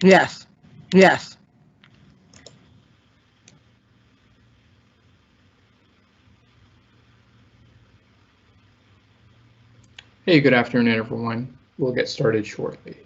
Yes. Yes. Hey, good afternoon, everyone. We'll get started shortly.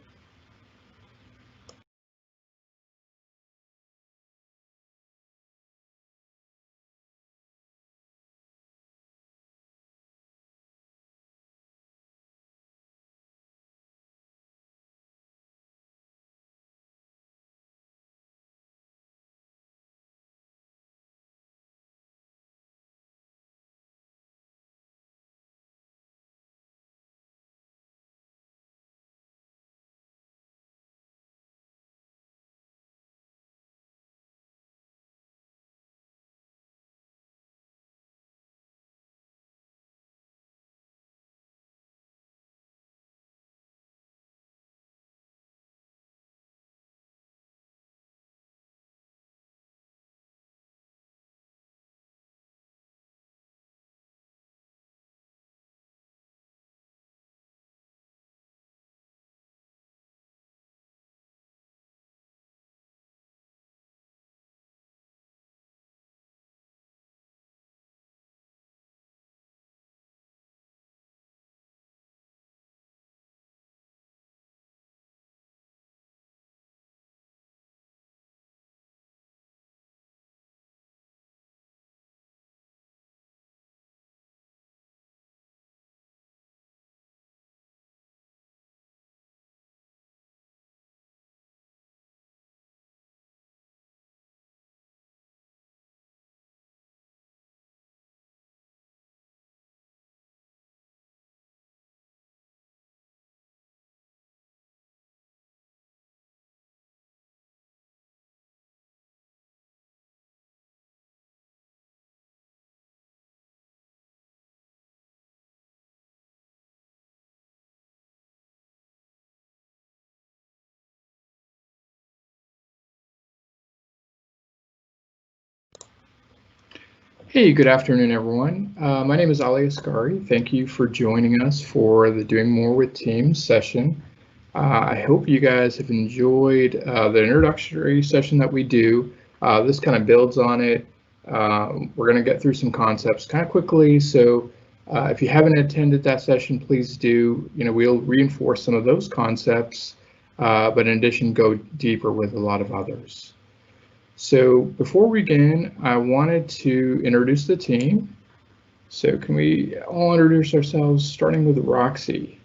Hey, good afternoon, everyone. My name is Ali Asghari. Thank you for joining us for the Doing More with Teams session. I hope you guys have enjoyed the introductory session that we do. This kind of builds on it. We're going to get through some concepts kind of quickly. So if you haven't attended that session, please do. We'll reinforce some of those concepts, but in addition, go deeper with a lot of others. So before we begin, I wanted to introduce the team. So can we all introduce ourselves, starting with Roxy?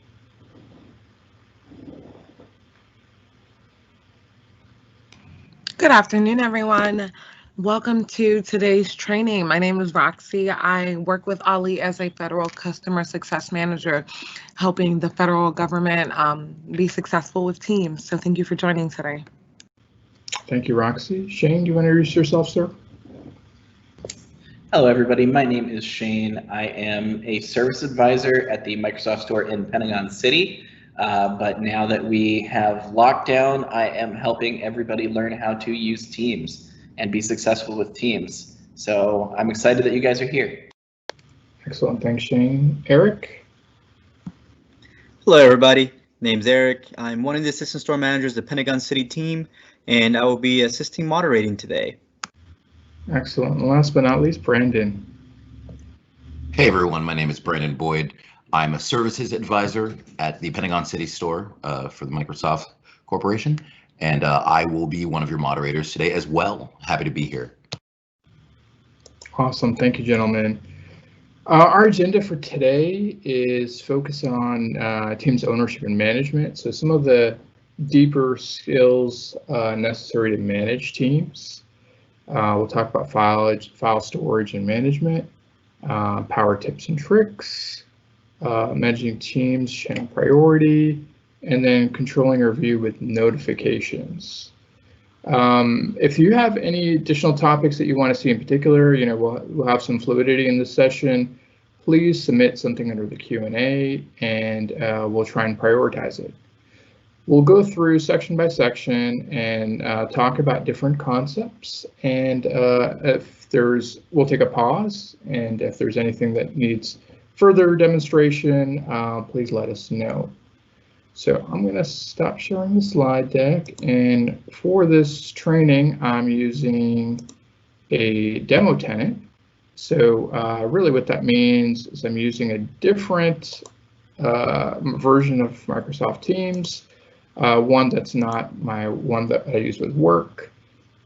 Good afternoon, everyone. Welcome to today's training. My name is Roxy. I work with Ali as a federal customer success manager, helping the federal government be successful with teams. So thank you for joining today. Thank you, Roxy. Shane, do you want to introduce yourself, sir? Hello, everybody. My name is Shane. I am a service advisor at the Microsoft Store in Pentagon City. But now that we have lockdown, I am helping everybody learn how to use Teams and be successful with Teams. So I'm excited that you guys are here. Excellent. Thanks, Shane. Eric? Hello, everybody. Name's Eric. I'm one of the assistant store managers of the Pentagon City team, and I will be assisting moderating today. Excellent. And last but not least, Brandon. Hey everyone, my name is Brandon Boyd. I'm a services advisor at the Pentagon City store for the Microsoft Corporation, and I will be one of your moderators today as well. Happy to be here. Awesome. Thank you, gentlemen. Our agenda for today is focus on Teams ownership and management. So some of the deeper skills necessary to manage Teams. We'll talk about file storage and management, power tips and tricks, managing Teams, channel priority, and then controlling our view with notifications. If you have any additional topics that you want to see in particular, we'll have some fluidity in this session. Please submit something under the Q&A, and we'll try and prioritize it. We'll go through section by section and talk about different concepts. And we'll take a pause, and if there's anything that needs further demonstration, please let us know. So I'm going to stop sharing the slide deck, and for this training, I'm using a demo tenant. So really what that means is I'm using a different version of Microsoft Teams, one that's not my one that I use with work.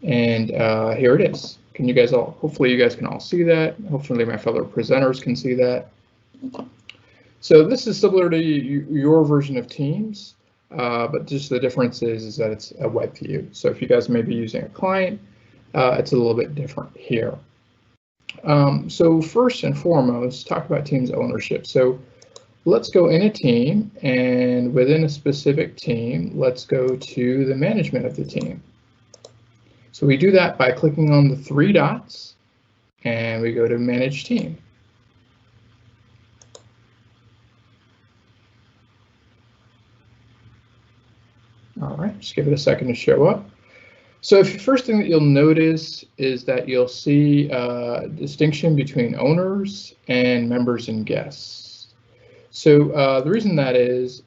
And here it is. Can you guys all, hopefully you guys can all see that. Hopefully my fellow presenters can see that. So this is similar to your version of Teams, but just the difference is that it's a web view. So if you guys may be using a client, it's a little bit different here. So first and foremost, talk about Teams ownership. So let's go in a team, and within a specific team, let's go to the management of the team. So we do that by clicking on the 3 dots, and we go to Manage Team. All right, just give it a second to show up. So the first thing that you'll notice is that you'll see a distinction between owners and members and guests. So the reason that is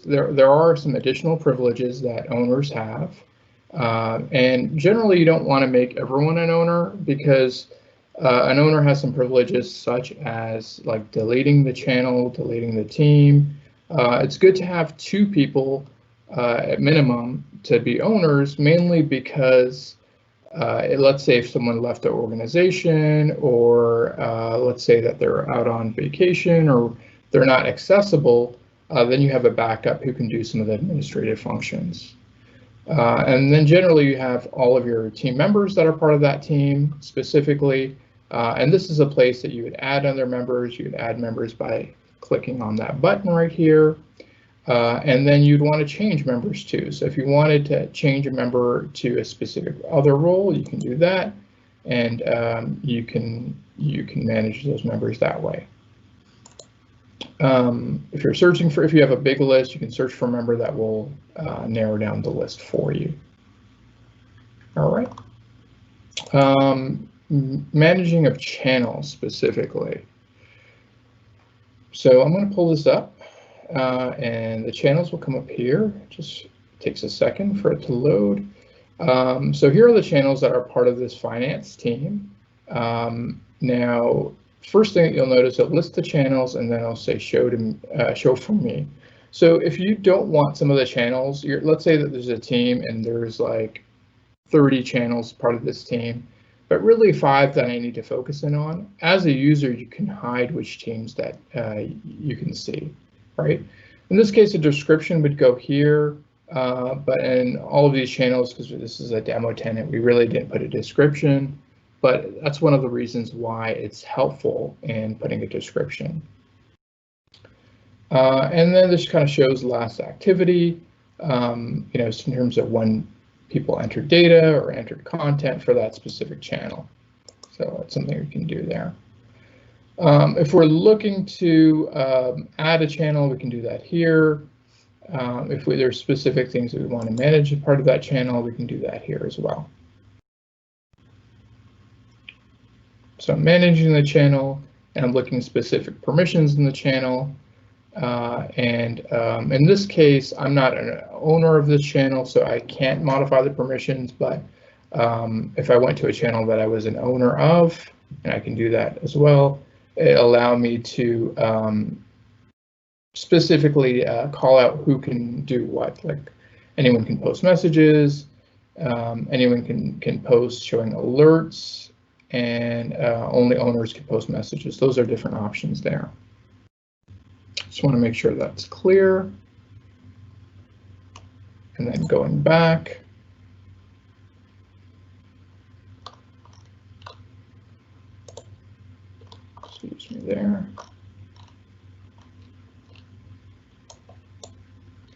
there are some additional privileges that owners have. And generally you don't want to make everyone an owner, because an owner has some privileges such as like deleting the channel, deleting the team. It's good to have 2 people at minimum to be owners, mainly because let's say if someone left the organization, or let's say that they're out on vacation or they're not accessible, then you have a backup who can do some of the administrative functions. And then generally you have all of your team members that are part of that team specifically, and this is a place that you would add other members. You would add members by clicking on that button right here. And then you'd want to change members too. So if you wanted to change a member to a specific other role, you can do that, and you can manage those members that way. If you're searching for, if you have a big list, you can search for a member that will narrow down the list for you. All right. Managing of channels specifically. So I'm going to pull this up. And the channels will come up here. It just takes a second for it to load. So here are the channels that are part of this finance team. Now, first thing you'll notice, it'll list the channels, and then I'll say show for me. So if you don't want some of the channels, let's say that there's a team and there's like 30 channels part of this team, but really 5 that I need to focus in on. As a user, you can hide which teams that you can see. Right. In this case, a description would go here, but in all of these channels, because this is a demo tenant, we really didn't put a description, but that's one of the reasons why it's helpful in putting a description. And then this kind of shows last activity, you know, in terms of when people entered data or entered content for that specific channel. So that's something we can do there. If we're looking to add a channel, we can do that here. If there's specific things that we want to manage as part of that channel, we can do that here as well. So I'm managing the channel, and I'm looking at specific permissions in the channel. In this case, I'm not an owner of this channel, so I can't modify the permissions, but if I went to a channel that I was an owner of, and I can do that as well, it allow me to specifically call out who can do what. Like anyone can post messages, anyone can post showing alerts, and only owners can post messages. Those are different options there. Just want to make sure that's clear. And then going back. Excuse me there.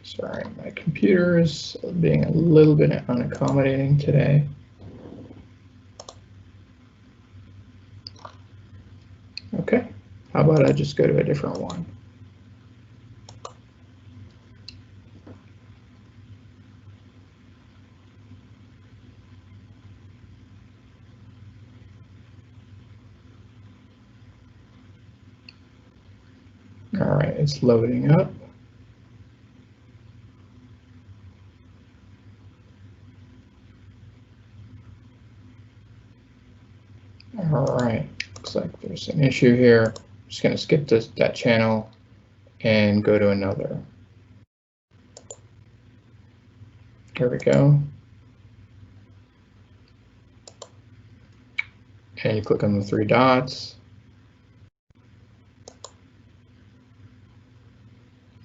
Sorry, my computer is being a little bit unaccommodating today. Okay, how about I just go to a different one? All right, it's loading up. All right, looks like there's an issue here. I'm just going to skip that channel and go to another. Here we go. And you click on the 3 dots.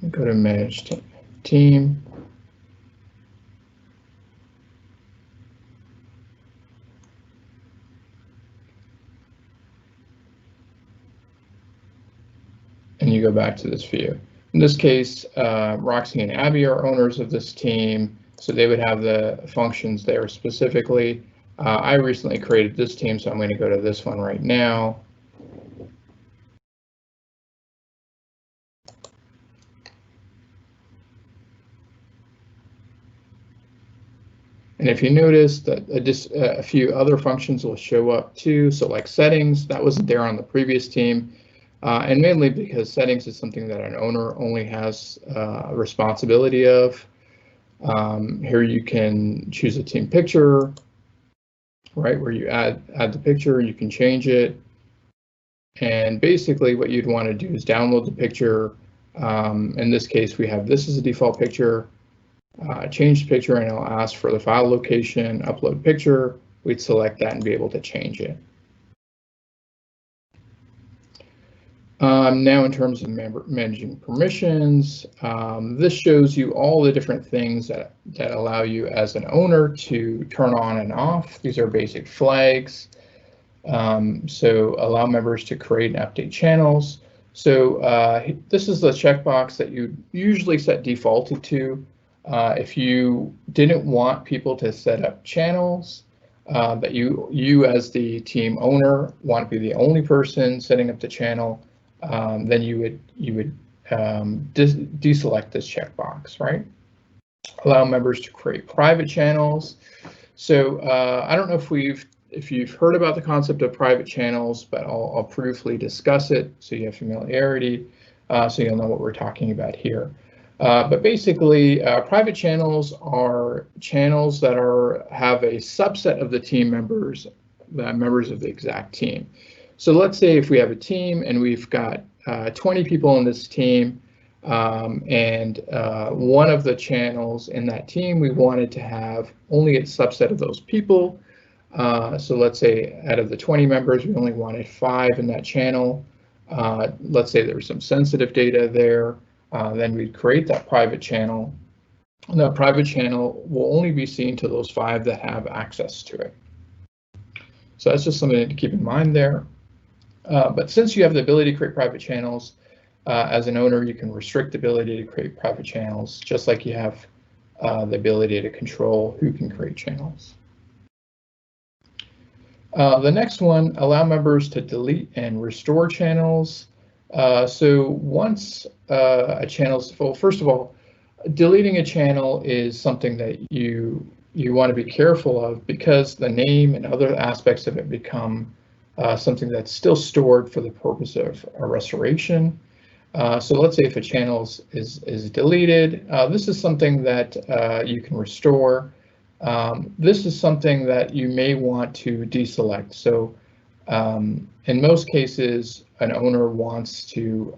And go to Manage Team. And you go back to this view. In this case, Roxy and Abby are owners of this team, so they would have the functions there specifically. I recently created this team, so I'm going to go to this one right now. And if you notice that just a few other functions will show up too, so like settings, that wasn't there on the previous team. And mainly because settings is something that an owner only has a responsibility of. Here you can choose a team picture, right, where you add the picture, you can change it. And basically what you'd want to do is download the picture. In this case, we have this as a default picture. Change the picture, and it'll ask for the file location, upload picture. We'd select that and be able to change it. Now in terms of managing permissions, this shows you all the different things that allow you as an owner to turn on and off. These are basic flags. So allow members to create and update channels. So this is the checkbox that you usually set defaulted to. If you didn't want people to set up channels, that you as the team owner want to be the only person setting up the channel, then you would deselect this checkbox, right? Allow members to create private channels. So I don't know if you've heard about the concept of private channels, but I'll briefly discuss it so you have familiarity, so you'll know what we're talking about here. But basically, private channels are channels that have a subset of the team members, the members of the exact team. So let's say if we have a team and we've got 20 people in this team, and one of the channels in that team, we wanted to have only a subset of those people. So let's say out of the 20 members, we only wanted 5 in that channel. Let's say there's some sensitive data there. Then we'd create that private channel. And that private channel will only be seen to those 5 that have access to it. So that's just something to keep in mind there. But since you have the ability to create private channels, as an owner, you can restrict the ability to create private channels, just like you have the ability to control who can create channels. The next one, allow members to delete and restore channels. So once a channel, well, first of all, deleting a channel is something that you want to be careful of, because the name and other aspects of it become something that's still stored for the purpose of a restoration. So let's say if a channel is deleted, this is something that you can restore. This is something that you may want to deselect. So in most cases, an owner wants to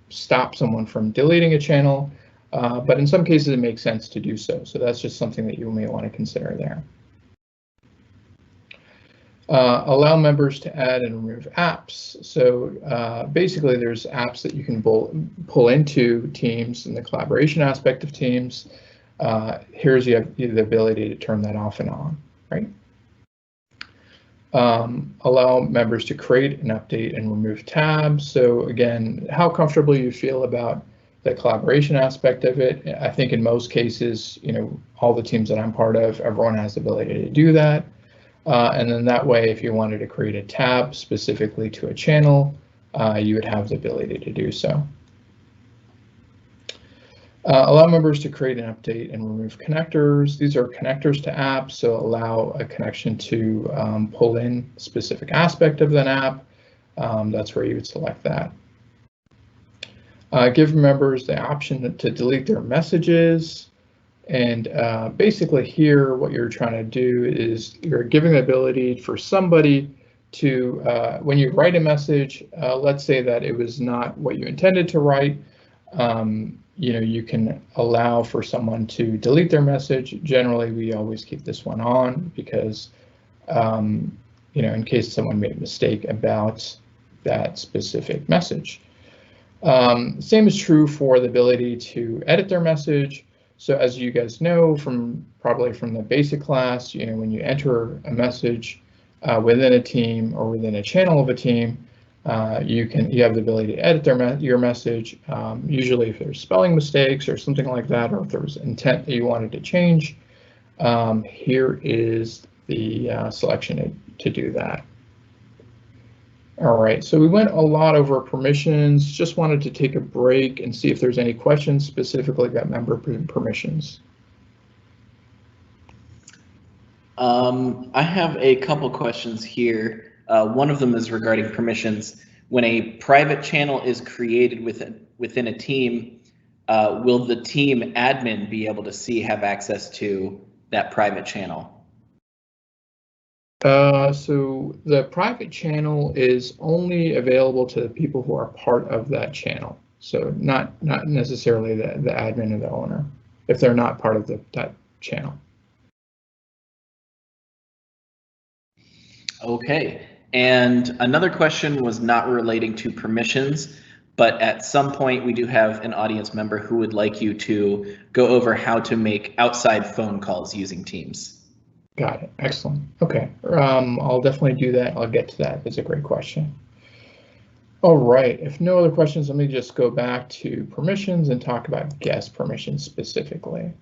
stop someone from deleting a channel, but in some cases it makes sense to do so. So that's just something that you may want to consider there. Allow members to add and remove apps. So basically there's apps that you can pull into Teams in the collaboration aspect of Teams. Here's you have the ability to turn that off and on, right? Allow members to create and update and remove tabs. So again, how comfortable you feel about the collaboration aspect of it. I think in most cases, all the teams that I'm part of, everyone has the ability to do that. And then that way, if you wanted to create a tab specifically to a channel, you would have the ability to do so. Allow members to create and update and remove connectors. These are connectors to apps, so allow a connection to pull in a specific aspect of an app. That's where you would select that. Give members the option to delete their messages. And basically here, what you're trying to do is you're giving the ability for somebody to, when you write a message, let's say that it was not what you intended to write, you can allow for someone to delete their message. Generally, we always keep this one on because, in case someone made a mistake about that specific message. Same is true for the ability to edit their message. So as you guys know probably from the basic class, when you enter a message within a team or within a channel of a team, you have the ability to edit your message. Usually if there's spelling mistakes or something like that, or if there was intent that you wanted to change, here is the selection to do that. All right, so we went a lot over permissions. Just wanted to take a break and see if there's any questions specifically about member permissions. I have a couple questions here. One of them is regarding permissions. When a private channel is created within a team, will the team admin be able to have access to that private channel? So the private channel is only available to the people who are part of that channel. So not necessarily the admin or the owner, if they're not part of that channel. Okay, and another question was not relating to permissions, but at some point we do have an audience member who would like you to go over how to make outside phone calls using Teams. Got it. Excellent. Okay. I'll definitely do that. I'll get to that. It's a great question. All right. If no other questions, let me just go back to permissions and talk about guest permissions specifically.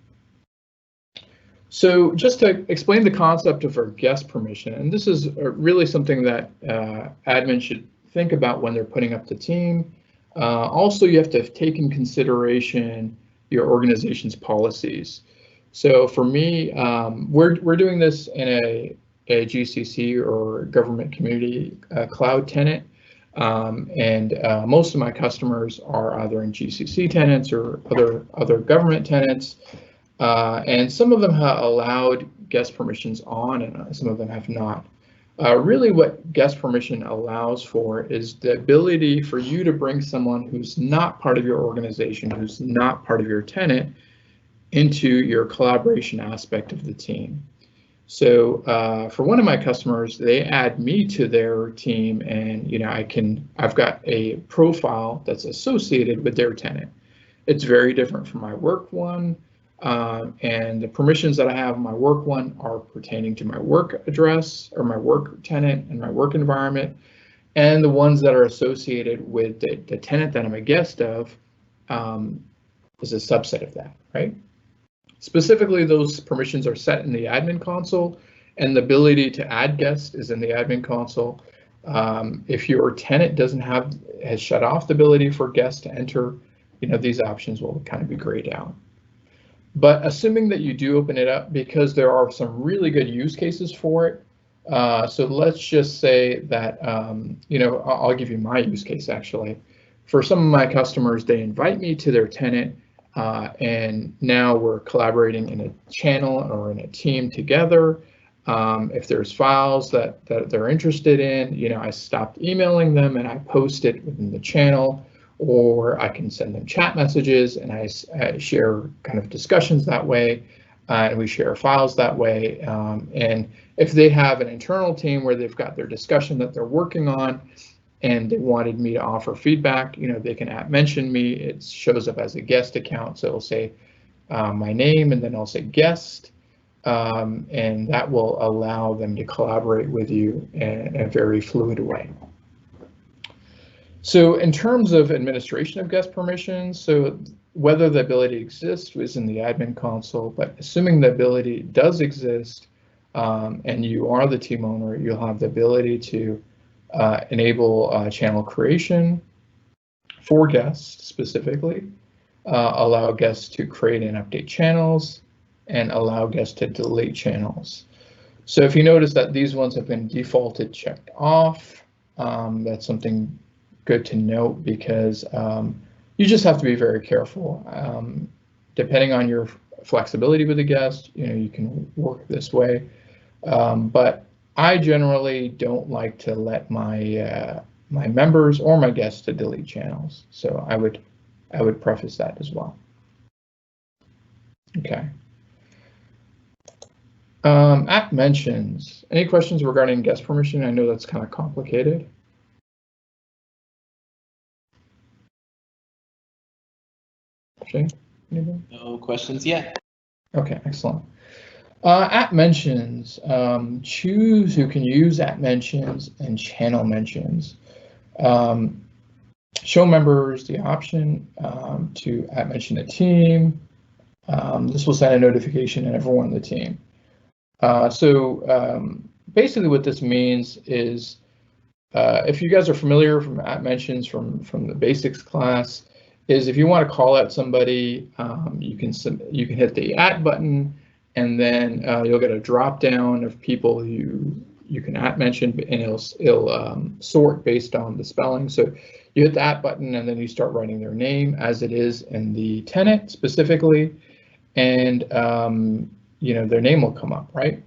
So just to explain the concept of our guest permission, and this is really something that admin should think about when they're putting up the team. Also, you have to take in consideration your organization's policies. So for me, we're doing this in a GCC or government community cloud tenant, and most of my customers are either in GCC tenants or other government tenants, and some of them have allowed guest permissions on, and some of them have not. Really, what guest permission allows for is the ability for you to bring someone who's not part of your organization, who's not part of your tenant, into your collaboration aspect of the team. So for one of my customers, they add me to their team, and I've got a profile that's associated with their tenant. It's very different from my work one, and the permissions that I have in my work one are pertaining to my work address or my work tenant and my work environment, and the ones that are associated with the tenant that I'm a guest of is a subset of that, right? Specifically, those permissions are set in the admin console, and the ability to add guests is in the admin console. If your tenant has shut off the ability for guests to enter, these options will kind of be grayed out. But assuming that you do open it up, because there are some really good use cases for it. So let's just say that, I'll give you my use case actually. For some of my customers, they invite me to their tenant, and now we're collaborating in a channel or in a team together. If there's files that they're interested in, I stopped emailing them and I post it within the channel, or I can send them chat messages and I share kind of discussions that way, and we share files that way. And if they have an internal team where they've got their discussion that they're working on, and they wanted me to offer feedback, they can mention me. It shows up as a guest account, so it'll say my name and then I'll say guest, and that will allow them to collaborate with you in a very fluid way. So in terms of administration of guest permissions, so whether the ability exists is in the admin console, but assuming the ability does exist and you are the team owner, you'll have the ability to enable channel creation for guests specifically, allow guests to create and update channels, and allow guests to delete channels. So if you notice that these ones have been defaulted checked off, that's something good to note, because you just have to be very careful. Depending on your flexibility with the guest, you can work this way. But I generally don't like to let my my members or my guests to delete channels, so I would preface that as well. Okay. App mentions. Any questions regarding guest permission? I know that's kind of complicated. Okay. Anybody? No questions yet. Okay, excellent. App mentions. Choose who can use app mentions and channel mentions. Show members the option to app mention a team. This will send a notification to everyone on the team. Basically what this means is, if you guys are familiar from app mentions from the basics class, is if you want to call out somebody, you can hit the @ button, and then you'll get a drop down of people you can @ mention, and it'll sort based on the spelling. So you hit the @ button, and then you start writing their name as it is in the tenant specifically, and their name will come up, right?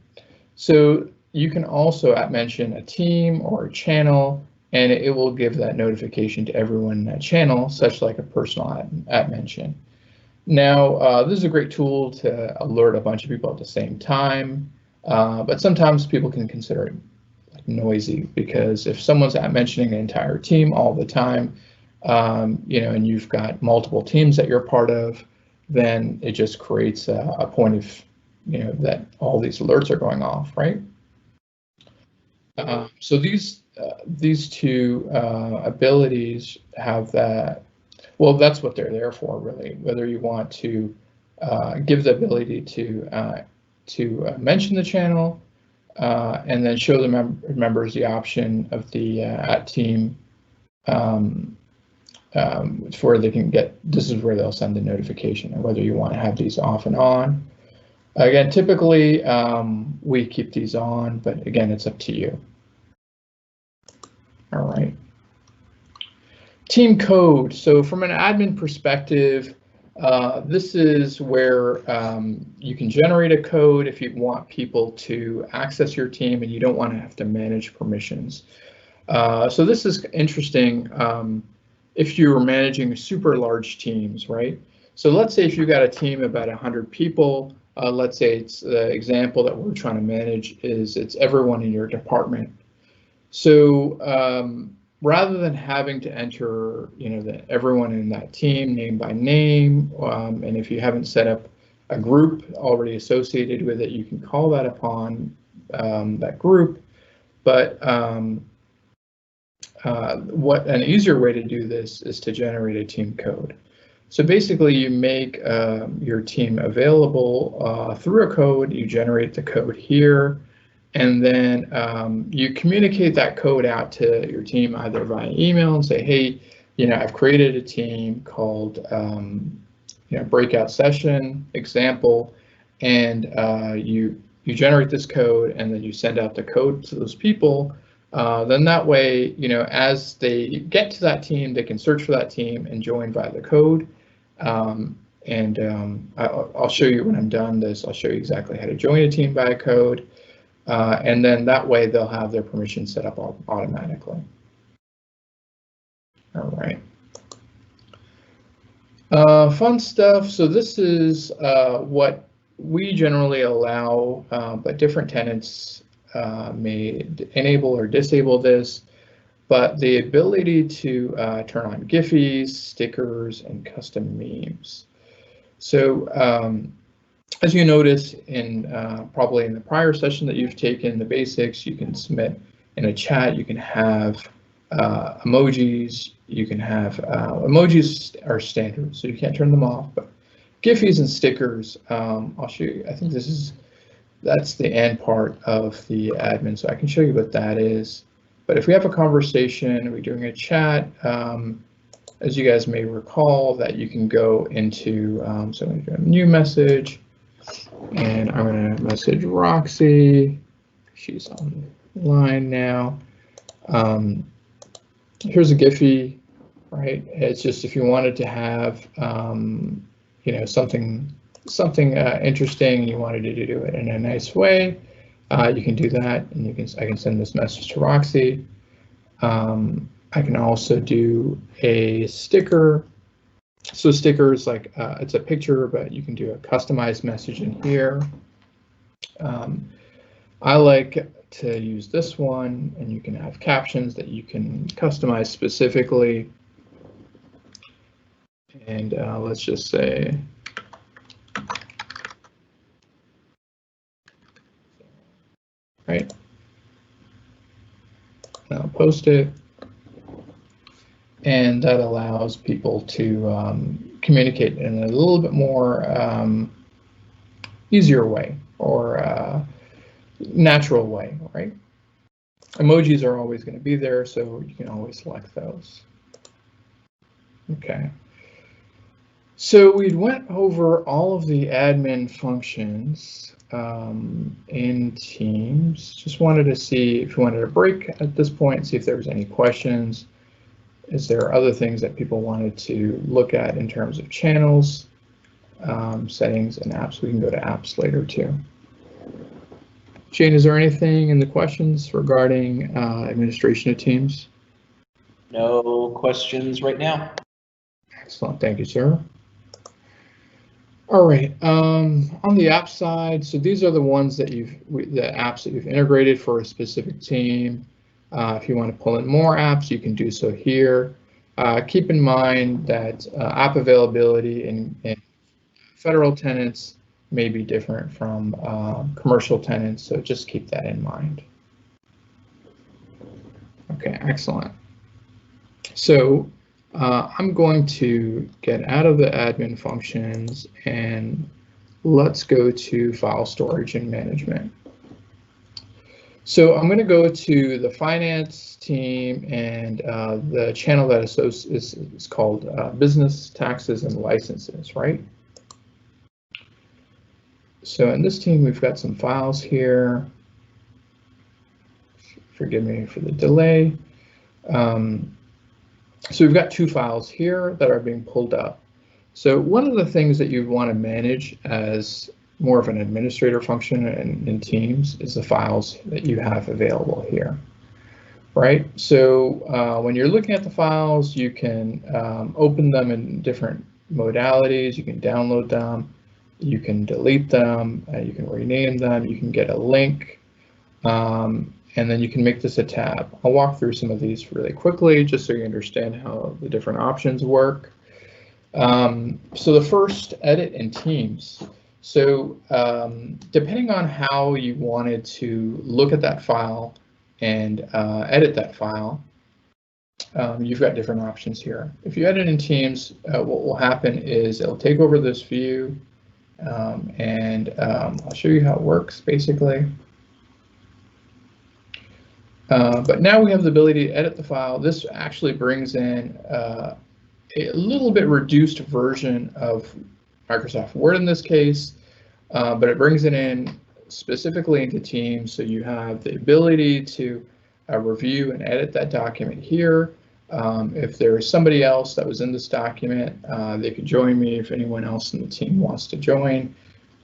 So you can also @ mention a team or a channel, and it will give that notification to everyone in that channel, such like a personal @ mention. Now, this is a great tool to alert a bunch of people at the same time, but sometimes people can consider it like noisy, because if someone's @ mentioning an entire team all the time, and you've got multiple teams that you're part of, then it just creates a point of, that all these alerts are going off, right? So these two abilities have that. Well, that's what they're there for, really. Whether you want to give the ability to mention the channel and then show the members the option of the @team, where they can get. This is where they'll send the notification, and whether you want to have these off and on. Again, typically we keep these on, but again, it's up to you. All right. Team code. So from an admin perspective, this is where you can generate a code if you want people to access your team and you don't want to have to manage permissions. So this is interesting if you're managing super large teams, right? So let's say if you got a team of about 100 people, let's say it's the example that we're trying to manage is it's everyone in your department. So rather than having to enter, everyone in that team name by name, and if you haven't set up a group already associated with it, you can call that upon that group. But what an easier way to do this is to generate a team code. So basically, you make your team available through a code. You generate the code here. And then you communicate that code out to your team either via email and say, hey, I've created a team called, breakout session example, and you generate this code, and then you send out the code to those people. Then that way, as they get to that team, they can search for that team and join via the code. I'll show you when I'm done this. I'll show you exactly how to join a team via code. And then that way they'll have their permissions set up automatically. All right. Fun stuff. So this is what we generally allow, but different tenants may enable or disable this. But the ability to turn on Giphies, stickers, and custom memes. So as you notice in probably in the prior session that you've taken, the basics, you can submit in a chat, you can have emojis, you can have emojis are standard, so you can't turn them off, but Giphies and stickers, I'll show you. I think that's the end part of the admin, so I can show you what that is. But if we have a conversation, we're doing a chat, as you guys may recall, that you can go into, so I'm going to do a new message, and I'm going to message Roxy. She's on the line now. Here's a Giphy, right? It's just if you wanted to have, something interesting, you wanted to do it in a nice way, You can do that, and I can send this message to Roxy. I can also do a sticker. So stickers, like it's a picture, but you can do a customized message in here. I like to use this one, and you can have captions that you can customize specifically. And let's just say, right, I'll post it. And that allows people to communicate in a little bit more easier way, or natural way, right? Emojis are always going to be there, so you can always select those. Okay. So we went over all of the admin functions in Teams. Just wanted to see if you wanted a break at this point, see if there was any questions. Is there other things that people wanted to look at in terms of channels, settings, and apps? We can go to apps later too. Shane, is there anything in the questions regarding administration of Teams? No questions right now. Excellent, thank you, sir. All right, on the app side, so these are the ones that the apps that you've integrated for a specific team. If you want to pull in more apps, you can do so here. Keep in mind that app availability in federal tenants may be different from commercial tenants, so just keep that in mind. Okay, excellent. So I'm going to get out of the admin functions and let's go to file storage and management. So I'm going to go to the finance team and the channel that is called business taxes and licenses, right? So in this team, we've got some files here. Forgive me for the delay. So we've got two files here that are being pulled up. So one of the things that you want to manage as more of an administrator function in Teams is the files that you have available here, right? So when you're looking at the files, you can open them in different modalities. You can download them, you can delete them, you can rename them, you can get a link, and then you can make this a tab. I'll walk through some of these really quickly just so you understand how the different options work. So the first, edit in Teams. So depending on how you wanted to look at that file and edit that file, you've got different options here. If you edit in Teams, what will happen is it'll take over this view, and I'll show you how it works basically. But now we have the ability to edit the file. This actually brings in a little bit reduced version of Microsoft Word in this case, but it brings it in specifically into Teams, so you have the ability to review and edit that document here. If there is somebody else that was in this document, they could join me. If anyone else in the team wants to join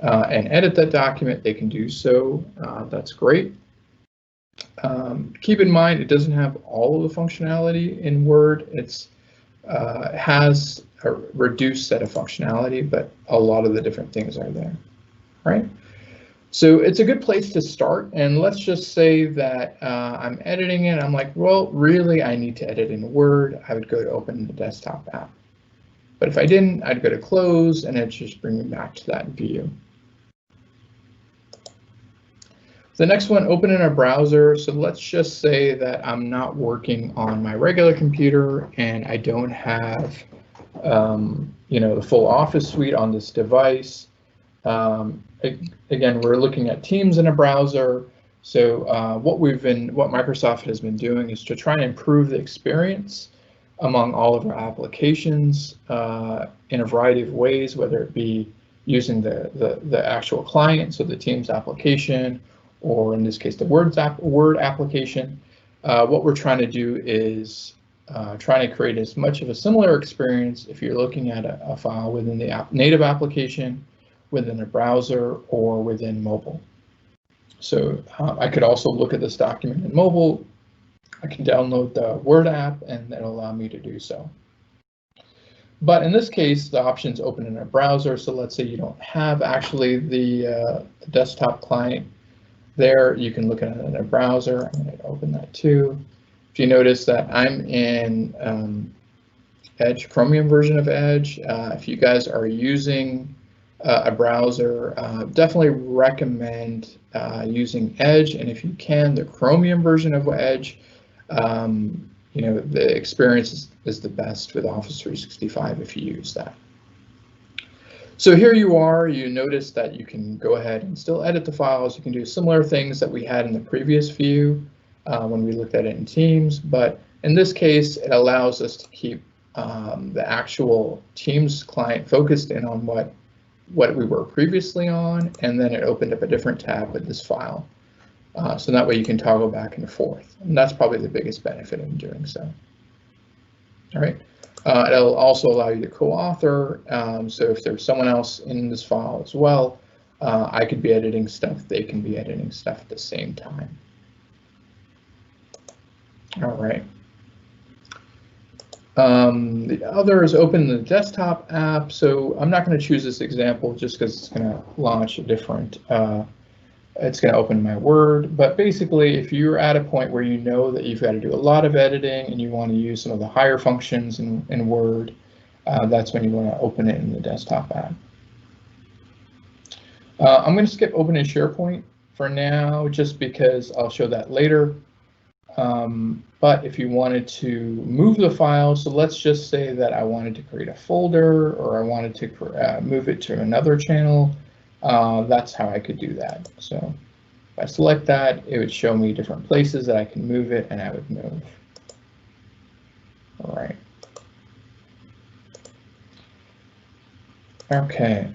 and edit that document, they can do so. That's great. Keep in mind, it doesn't have all of the functionality in Word. It has a reduced set of functionality, but a lot of the different things are there, right? So it's a good place to start. And let's just say that I'm editing it. I'm like, well, really, I need to edit in Word. I would go to open the desktop app. But if I didn't, I'd go to close, and it'd just bring me back to that view. The next one, open in a browser. So let's just say that I'm not working on my regular computer and I don't have, the full Office suite on this device. Again, we're looking at Teams in a browser. So what Microsoft has been doing is to try and improve the experience among all of our applications in a variety of ways, whether it be using the actual client, so the Teams application, or in this case, the Word application. What we're trying to do is trying to create as much of a similar experience if you're looking at a file within the native application, within a browser, or within mobile. So I could also look at this document in mobile. I can download the Word app, and that'll allow me to do so. But in this case, the option's open in a browser. So let's say you don't have actually the desktop client there. You can look at it in a browser. I'm going to open that too. If you notice that I'm in Edge, Chromium version of Edge. If you guys are using a browser, definitely recommend using Edge. And if you can, the Chromium version of Edge. You know, the experience is the best with Office 365 if you use that. So here you are, you notice that you can go ahead and still edit the files. You can do similar things that we had in the previous view when we looked at it in Teams, but in this case, it allows us to keep the actual Teams client focused in on what we were previously on, and then it opened up a different tab with this file. So that way you can toggle back and forth. And that's probably the biggest benefit in doing so. All right. It'll also allow you to co-author. So if there's someone else in this file as well, I could be editing stuff, they can be editing stuff at the same time. All right. The other is open the desktop app. So I'm not going to choose this example just because it's going to launch a different it's going to open my Word, but basically if you're at a point where you know that you've got to do a lot of editing and you want to use some of the higher functions in Word, that's when you want to open it in the desktop app. I'm going to skip open in SharePoint for now, just because I'll show that later. But if you wanted to move the file, so let's just say that I wanted to create a folder or I wanted to move it to another channel. That's how I could do that. So if I select that, it would show me different places that I can move it, and I would move. All right. Okay.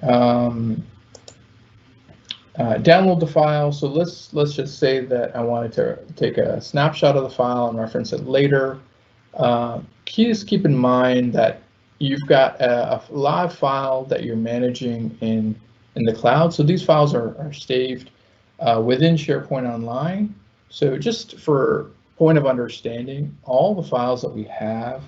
Download the file. So let's just say that I wanted to take a snapshot of the file and reference it later. Just keep in mind that you've got a live file that you're managing in the cloud. So these files are saved within SharePoint Online. So just for point of understanding, all the files that we have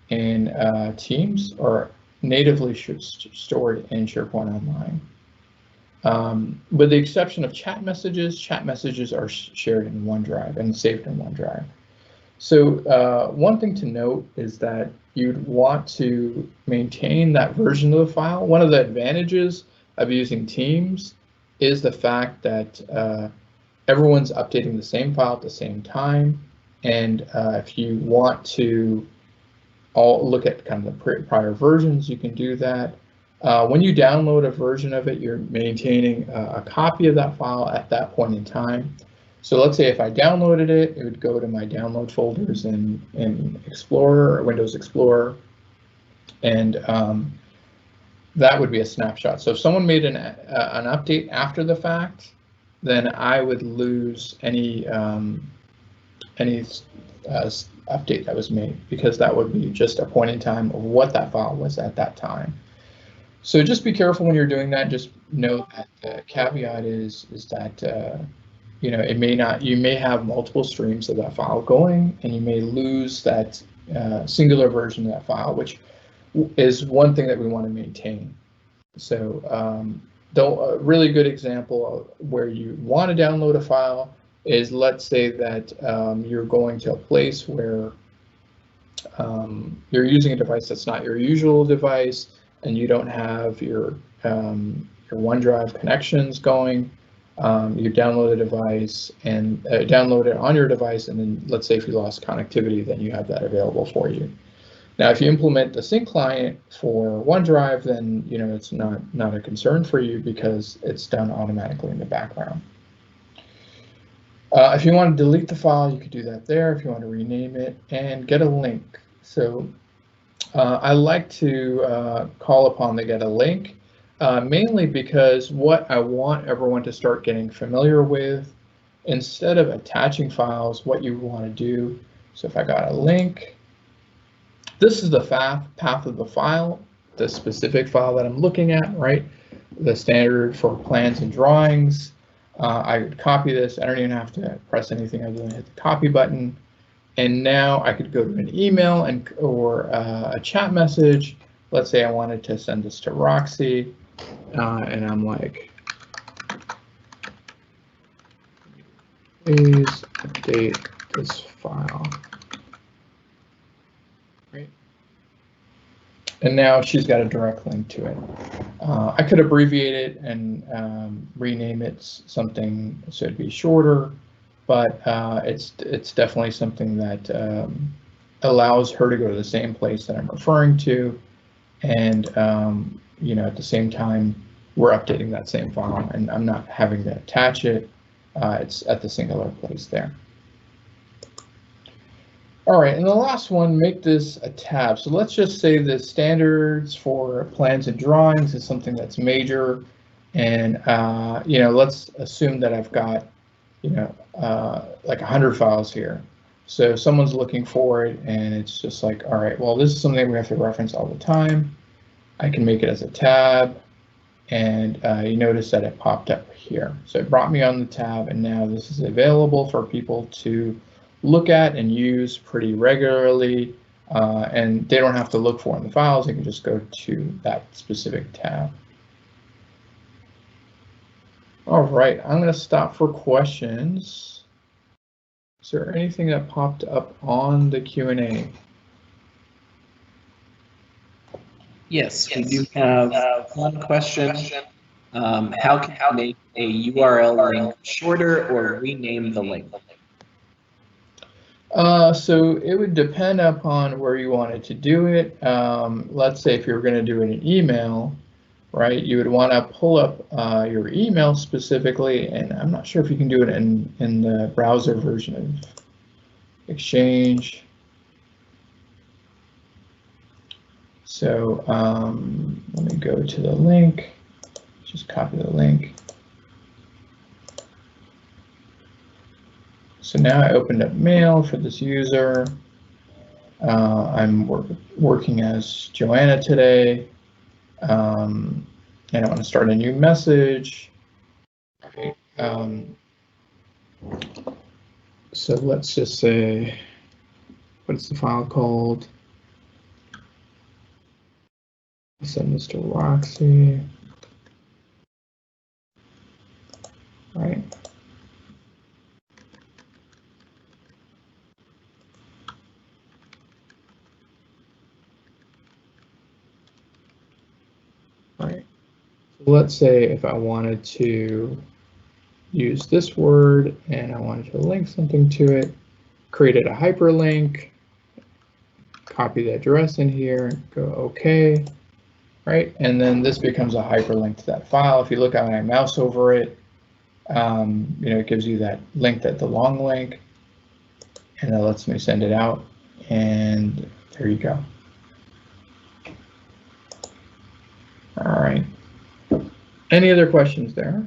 in Teams are natively stored in SharePoint Online. With the exception of chat messages are shared in OneDrive and saved in OneDrive. So one thing to note is that you'd want to maintain that version of the file. One of the advantages of using Teams is the fact that everyone's updating the same file at the same time. And if you want to look at kind of the prior versions, you can do that. When you download a version of it, you're maintaining a copy of that file at that point in time. So let's say if I downloaded it, it would go to my download folders in Explorer or Windows Explorer, and that would be a snapshot. So if someone made an update after the fact, then I would lose any update that was made, because that would be just a point in time of what that file was at that time. So just be careful when you're doing that. Just note that the caveat is that you know, you may have multiple streams of that file going, and you may lose that singular version of that file, which is one thing that we want to maintain. So a really good example of where you want to download a file is, let's say that you're going to a place where you're using a device that's not your usual device, and you don't have your OneDrive connections going. You download a device and download it on your device, and then let's say if you lost connectivity, then you have that available for you. Now, if you implement the sync client for OneDrive, then you know it's not a concern for you because it's done automatically in the background. If you want to delete the file, you could do that there. If you want to rename it, and get a link. So I like to call upon the get a link, mainly because what I want everyone to start getting familiar with, instead of attaching files, what you want to do. So if I got a link, this is the path of the file, the specific file that I'm looking at, right? The standard for plans and drawings. I would copy this. I don't even have to press anything other than hit the copy button. And now I could go to an email or a chat message. Let's say I wanted to send this to Roxy, and I'm like, please update this file. Right. And now she's got a direct link to it. I could abbreviate it and rename it something so it'd be shorter, but it's definitely something that allows her to go to the same place that I'm referring to, and you know, at the same time we're updating that same file, and I'm not having to attach it. It's at the singular place there. All right, and the last one, make this a tab. So let's just say the standards for plans and drawings is something that's major, and you know, let's assume that I've got, you know, like 100 files here. So someone's looking for it, and it's just like, all right, well, this is something we have to reference all the time. I can make it as a tab, and you notice that it popped up here. So it brought me on the tab, and now this is available for people to look at and use pretty regularly, and they don't have to look for in the files. They can just go to that specific tab. All right, I'm going to stop for questions. Is there anything that popped up on the Q&A? Yes, we do have one question. How can you make a URL link shorter or rename the link? So it would depend upon where you wanted to do it. Let's say if you're going to do it in email, right, you would want to pull up your email specifically, and I'm not sure if you can do it in the browser version of Exchange. So let me go to the link, just copy the link. So now I opened up mail for this user. I'm working as Joanna today, and I want to start a new message. So let's just say, what's the file called? Send this to Roxy. Right. Right. So let's say if I wanted to use this word and I wanted to link something to it, created a hyperlink, copy the address in here, go OK. Right, and then this becomes a hyperlink to that file. If you look at my mouse over it, you know, it gives you that link, the long link, and that lets me send it out. And there you go. All right. Any other questions there?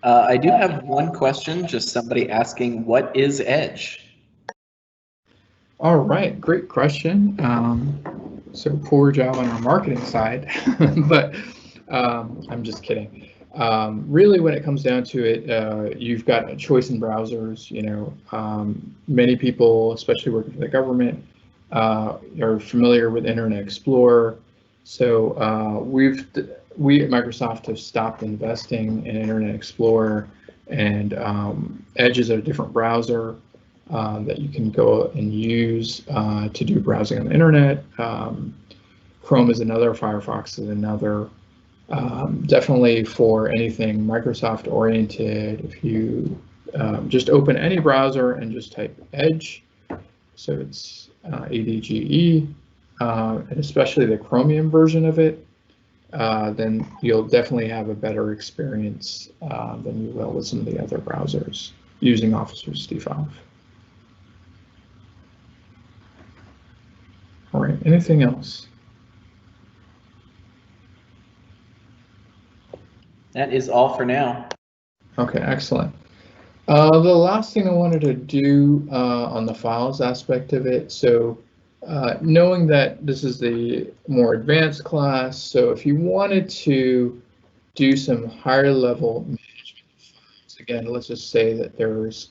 I do have one question, just somebody asking, what is Edge? All right, great question. So poor job on our marketing side, but I'm just kidding. Really, when it comes down to it, you've got a choice in browsers. You know, many people, especially working for the government, are familiar with Internet Explorer. So we at Microsoft have stopped investing in Internet Explorer, and Edge is a different browser that you can go and use to do browsing on the internet. Chrome is another, Firefox is another. Definitely for anything Microsoft oriented, if you just open any browser and just type Edge, so it's EDGE, and especially the Chromium version of it, then you'll definitely have a better experience than you will with some of the other browsers using Office 365. All right, anything else? That is all for now. Okay, excellent. The last thing I wanted to do on the files aspect of it, so knowing that this is the more advanced class, so if you wanted to do some higher level management of files, again, let's just say that there's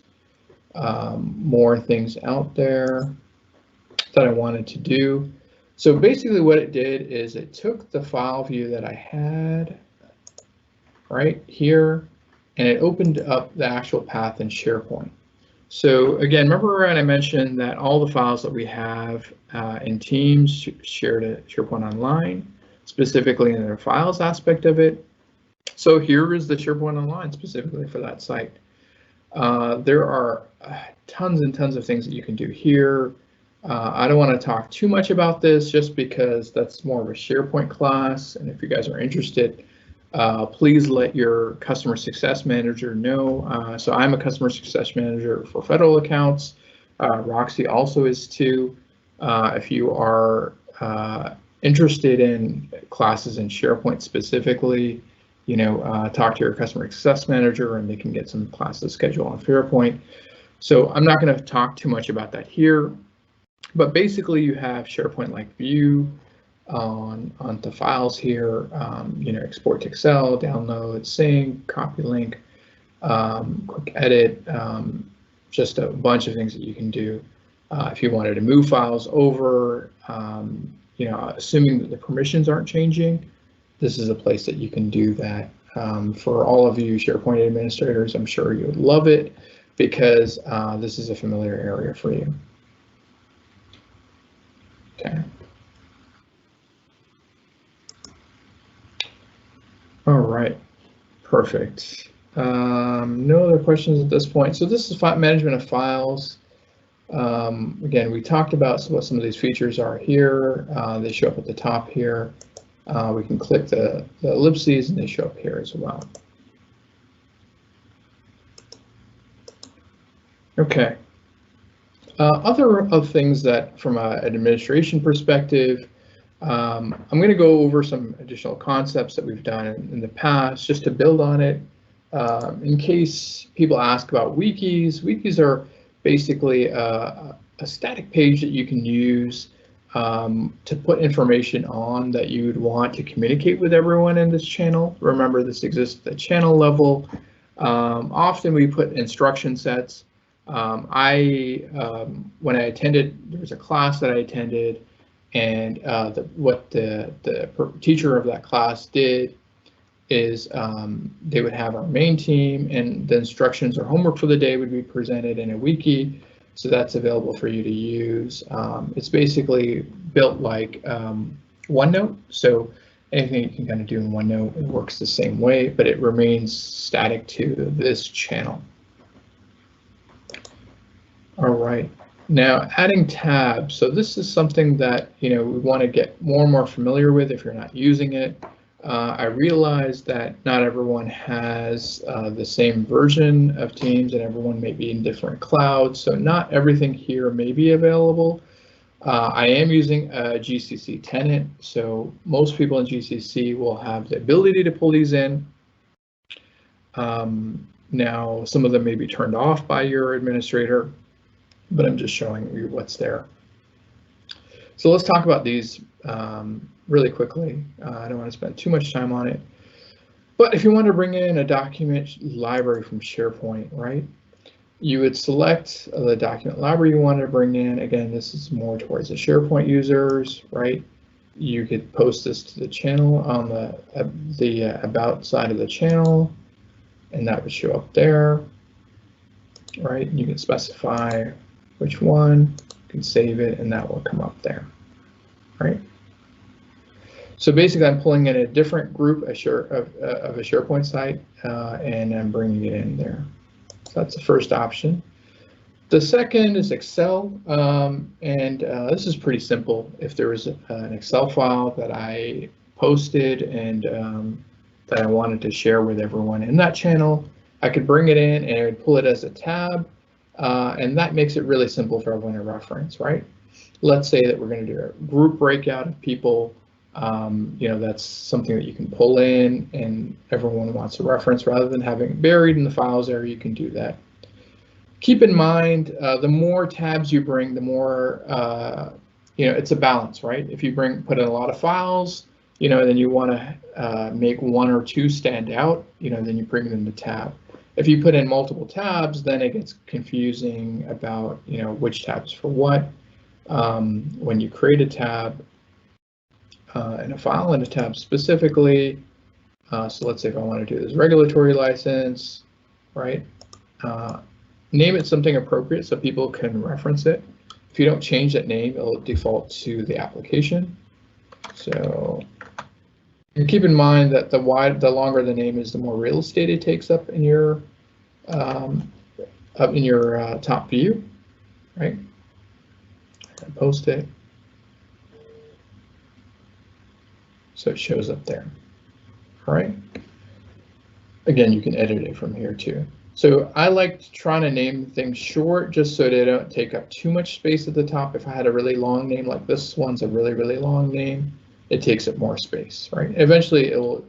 more things out there that I wanted to do. So basically what it did is it took the file view that I had right here, and it opened up the actual path in SharePoint. So again, remember when I mentioned that all the files that we have in Teams shared at SharePoint Online, specifically in the files aspect of it. So here is the SharePoint Online specifically for that site. There are tons and tons of things that you can do here. I don't want to talk too much about this just because that's more of a SharePoint class, and if you guys are interested, please let your customer success manager know. So I'm a customer success manager for federal accounts. Roxy also is too. If you are interested in classes in SharePoint specifically, you know, talk to your customer success manager and they can get some classes scheduled on SharePoint. So I'm not going to talk too much about that here, but basically you have SharePoint-like view on the files here, you know, export to Excel, download, sync, copy link, quick edit, just a bunch of things that you can do. If you wanted to move files over, you know, assuming that the permissions aren't changing, this is a place that you can do that. For all of you SharePoint administrators, I'm sure you would love it because this is a familiar area for you. Okay. All right, perfect. No other questions at this point. So this is management of files. Again, we talked about what some of these features are here. They show up at the top here. We can click the ellipses and they show up here as well. Okay. Other of things that from an administration perspective, I'm going to go over some additional concepts that we've done in the past just to build on it. In case people ask about wikis, wikis are basically a static page that you can use to put information on that you would want to communicate with everyone in this channel. Remember, this exists at the channel level. Often we put instruction sets. When I attended, there was a class that I attended, and what the teacher of that class did is they would have our main team, and the instructions or homework for the day would be presented in a wiki. So that's available for you to use. It's basically built like OneNote. So anything you can kind of do in OneNote, it works the same way, but it remains static to this channel. All right, now adding tabs. So this is something that, you know, we want to get more and more familiar with if you're not using it. I realize that not everyone has the same version of Teams and everyone may be in different clouds, so not everything here may be available. I am using a GCC tenant, so most people in GCC will have the ability to pull these in. Now, some of them may be turned off by your administrator, but I'm just showing you what's there. So let's talk about these really quickly. I don't want to spend too much time on it. But if you want to bring in a document library from SharePoint, right, you would select the document library you want to bring in. Again, this is more towards the SharePoint users, right? You could post this to the channel on the about side of the channel, and that would show up there, right? You can specify which one, you can save it, and that will come up there, right? So basically, I'm pulling in a different group of a SharePoint site, and I'm bringing it in there. So that's the first option. The second is Excel, and this is pretty simple. If there was an Excel file that I posted and that I wanted to share with everyone in that channel, I could bring it in and I would pull it as a tab, and that makes it really simple for everyone to reference, right? Let's say that we're going to do a group breakout of people. You know, that's something that you can pull in and everyone wants to reference rather than having it buried in the files area. You can do that. Keep in mind, the more tabs you bring, the more it's a balance, right? If you put in a lot of files, then you want to make one or two stand out, then you bring them to tab. If you put in multiple tabs, then it gets confusing about, which tabs for what. When you create a tab in a file in a tab specifically, so let's say if I want to do this regulatory license, right? Name it something appropriate so people can reference it. If you don't change that name, it'll default to the application. So and keep in mind that the longer the name is, the more real estate it takes up in your top view, right? And post it, so it shows up there. All right. Again, you can edit it from here too. So I like trying to name things short just so they don't take up too much space at the top. If I had a really long name, like this one's a really, really long name, it takes up more space, right? Eventually it'll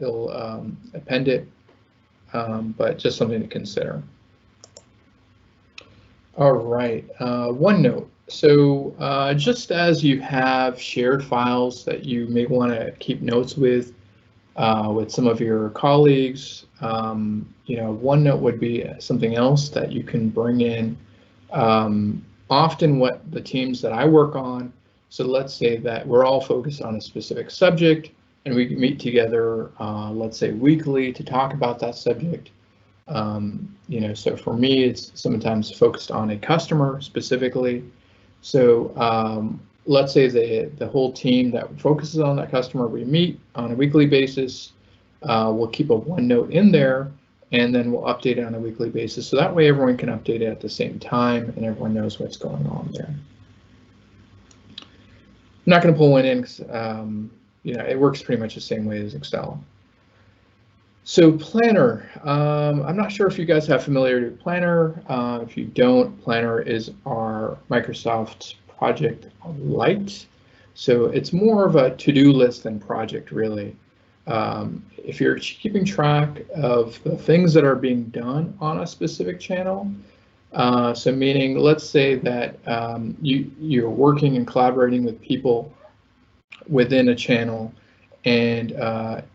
append it, but just something to consider. All right, OneNote. So just as you have shared files that you may want to keep notes with some of your colleagues, OneNote would be something else that you can bring in. Often what the teams that I work on, so let's say that we're all focused on a specific subject and we meet together, let's say weekly, to talk about that subject. So for me, it's sometimes focused on a customer specifically. So let's say the whole team that focuses on that customer, we meet on a weekly basis. We'll keep a OneNote in there, and then we'll update it on a weekly basis. So that way everyone can update it at the same time and everyone knows what's going on there. I'm not going to pull one in because it works pretty much the same way as Excel. So Planner, I'm not sure if you guys have familiarity with Planner. If you don't, Planner is our Microsoft Project Lite. So it's more of a to-do list than project, really. If you're keeping track of the things that are being done on a specific channel, so meaning, let's say that you're working and collaborating with people within a channel, and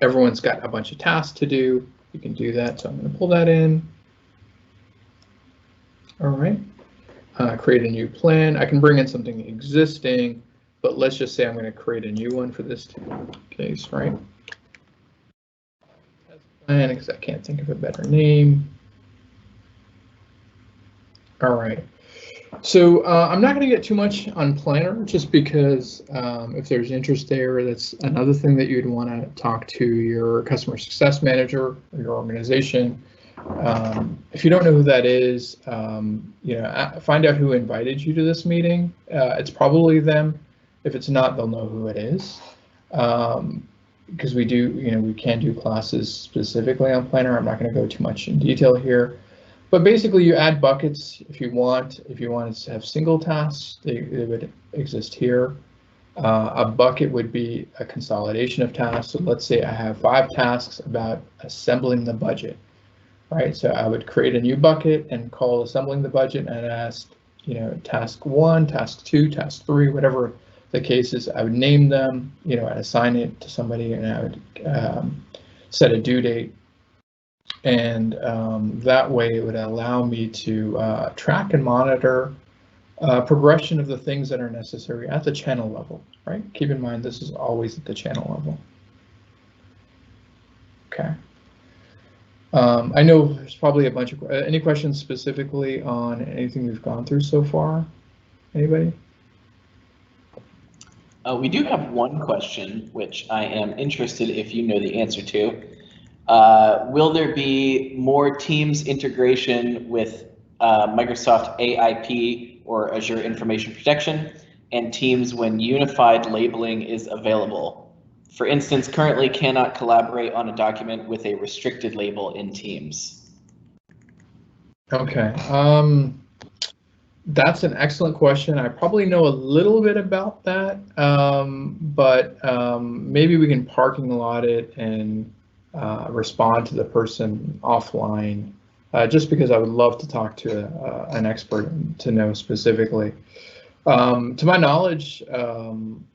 everyone's got a bunch of tasks to do, you can do that. So I'm going to pull that in. All right. Create a new plan. I can bring in something existing, but let's just say I'm going to create a new one for this case, right? Plan, because I can't think of a better name. All right. So I'm not going to get too much on Planner, just because if there's interest there, that's another thing that you'd want to talk to your customer success manager or your organization. If you don't know who that is, find out who invited you to this meeting. It's probably them. If it's not, they'll know who it is. Because we can do classes specifically on Planner. I'm not going to go too much in detail here. But basically, you add buckets if you want. If you want to have single tasks, they would exist here. A bucket would be a consolidation of tasks. So let's say I have 5 tasks about assembling the budget, right? So I would create a new bucket and call assembling the budget and ask, task 1, task 2, task 3, whatever the case is. I would name them, I'd assign it to somebody, and I would set a due date. And that way it would allow me to track and monitor progression of the things that are necessary at the channel level, right? Keep in mind, this is always at the channel level. Okay. I know there's probably a bunch of, any questions specifically on anything we've gone through so far? Anybody? We do have one question, which I am interested if you know the answer to. Will there be more Teams integration with Microsoft AIP or Azure Information Protection and Teams when unified labeling is available? For instance, currently cannot collaborate on a document with a restricted label in Teams. Okay, that's an excellent question. I probably know a little bit about that, but maybe we can parking lot it and respond to the person offline, just because I would love to talk to an expert to know specifically. To my knowledge,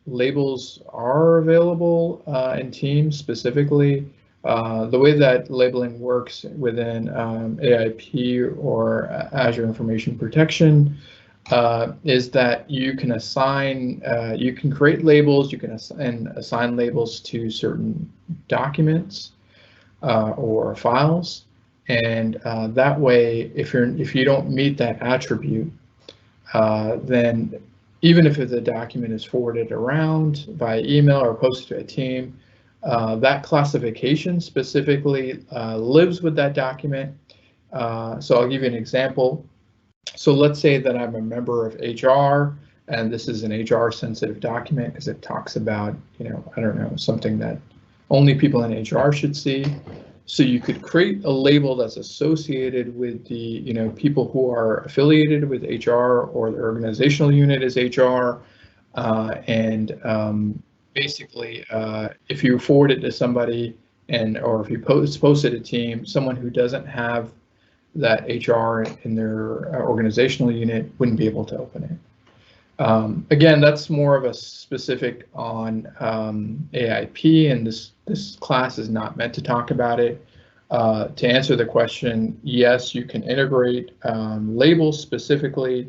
labels are available in Teams specifically. The way that labeling works within AIP or Azure Information Protection is that you can assign, you can create labels, you can assign labels to certain documents or files, and that way, if you don't meet that attribute, then even if the document is forwarded around via email or posted to a team, that classification specifically lives with that document. So I'll give you an example. So let's say that I'm a member of HR, and this is an HR sensitive document because it talks about, I don't know, something that only people in HR should see. So you could create a label that's associated with the, people who are affiliated with HR or the organizational unit is HR. Basically, if you forward it to somebody or if you post it to a team, someone who doesn't have that HR in their organizational unit wouldn't be able to open it. Again, that's more of a specific on AIP, and this class is not meant to talk about it. To answer the question, yes, you can integrate labels specifically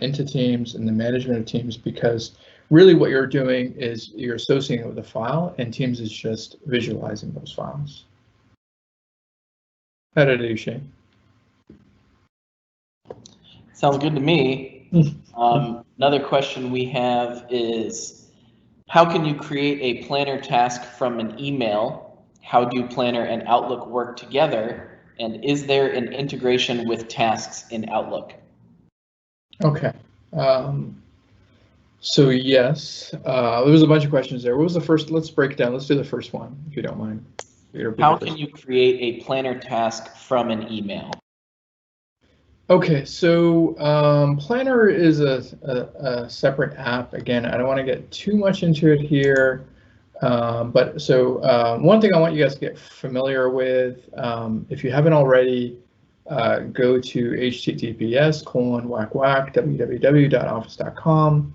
into Teams and the management of Teams, because really what you're doing is you're associating it with a file, and Teams is just visualizing those files. How did I do, Shane? Sounds good to me. Another question we have is, how can you create a planner task from an email? How do Planner and Outlook work together? And is there an integration with tasks in Outlook? Okay. So yes, there was a bunch of questions there. What was the first? Let's break it down. Let's do the first one, if you don't mind. How can you create a planner task from an email? Okay, so Planner is a separate app. Again, I don't want to get too much into it here, but so one thing I want you guys to get familiar with, if you haven't already, go to https://www.office.com,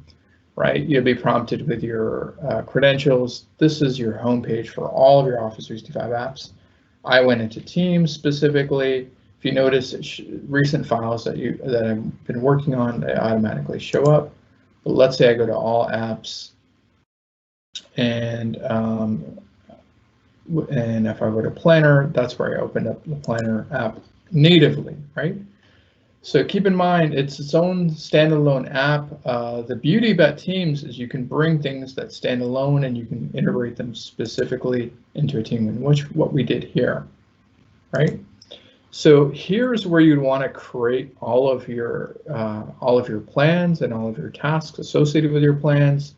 right? You'll be prompted with your credentials. This is your homepage for all of your Office 365 apps. I went into Teams specifically. If you notice recent files that I've been working on, they automatically show up. But let's say I go to all apps, and if I go to Planner, that's where I opened up the Planner app natively, right? So keep in mind, it's its own standalone app. The beauty about Teams is you can bring things that stand alone and you can integrate them specifically into a team, in which what we did here, right? So here's where you'd want to create all of your plans and all of your tasks associated with your plans.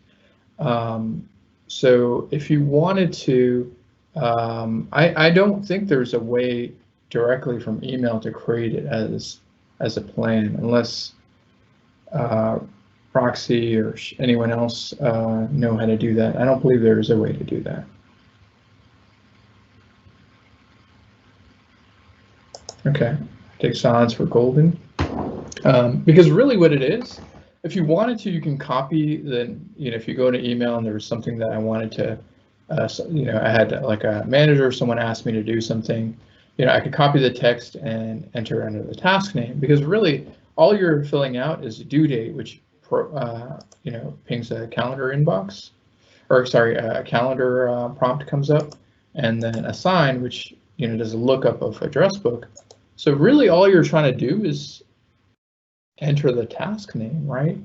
So if you wanted to, I don't think there's a way directly from email to create it as a plan, unless Roxy or anyone else know how to do that. I don't believe there is a way to do that. Okay, take silence for golden. Because really what it is, if you wanted to, you can copy the, if you go to email and there was something that I wanted to, I had like a manager, someone asked me to do something, I could copy the text and enter under the task name, because really all you're filling out is a due date, which, pings a calendar inbox, or sorry, a calendar prompt comes up, and then assign, which, does a lookup of address book. So really all you're trying to do is enter the task name, right?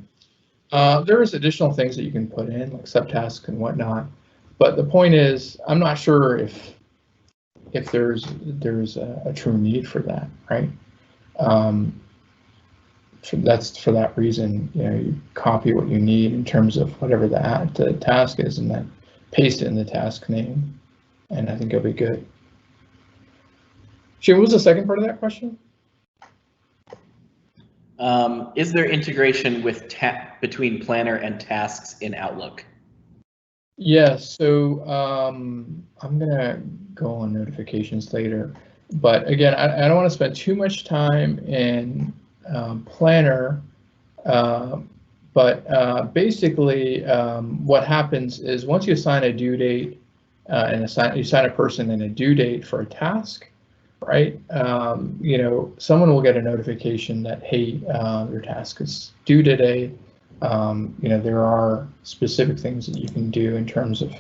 There is additional things that you can put in, like subtasks and whatnot. But the point is, I'm not sure if there's a true need for that, right? That's for that reason, you copy what you need in terms of whatever the task is, and then paste it in the task name, and I think it'll be good. Shane, what was the second part of that question? Is there integration with between Planner and tasks in Outlook? Yes, so I'm gonna go on notifications later, but again, I don't want to spend too much time in Planner, But basically, what happens is once you assign a due date and you assign a person and a due date for a task, right? Someone will get a notification that, hey, your task is due today. There are specific things that you can do in terms of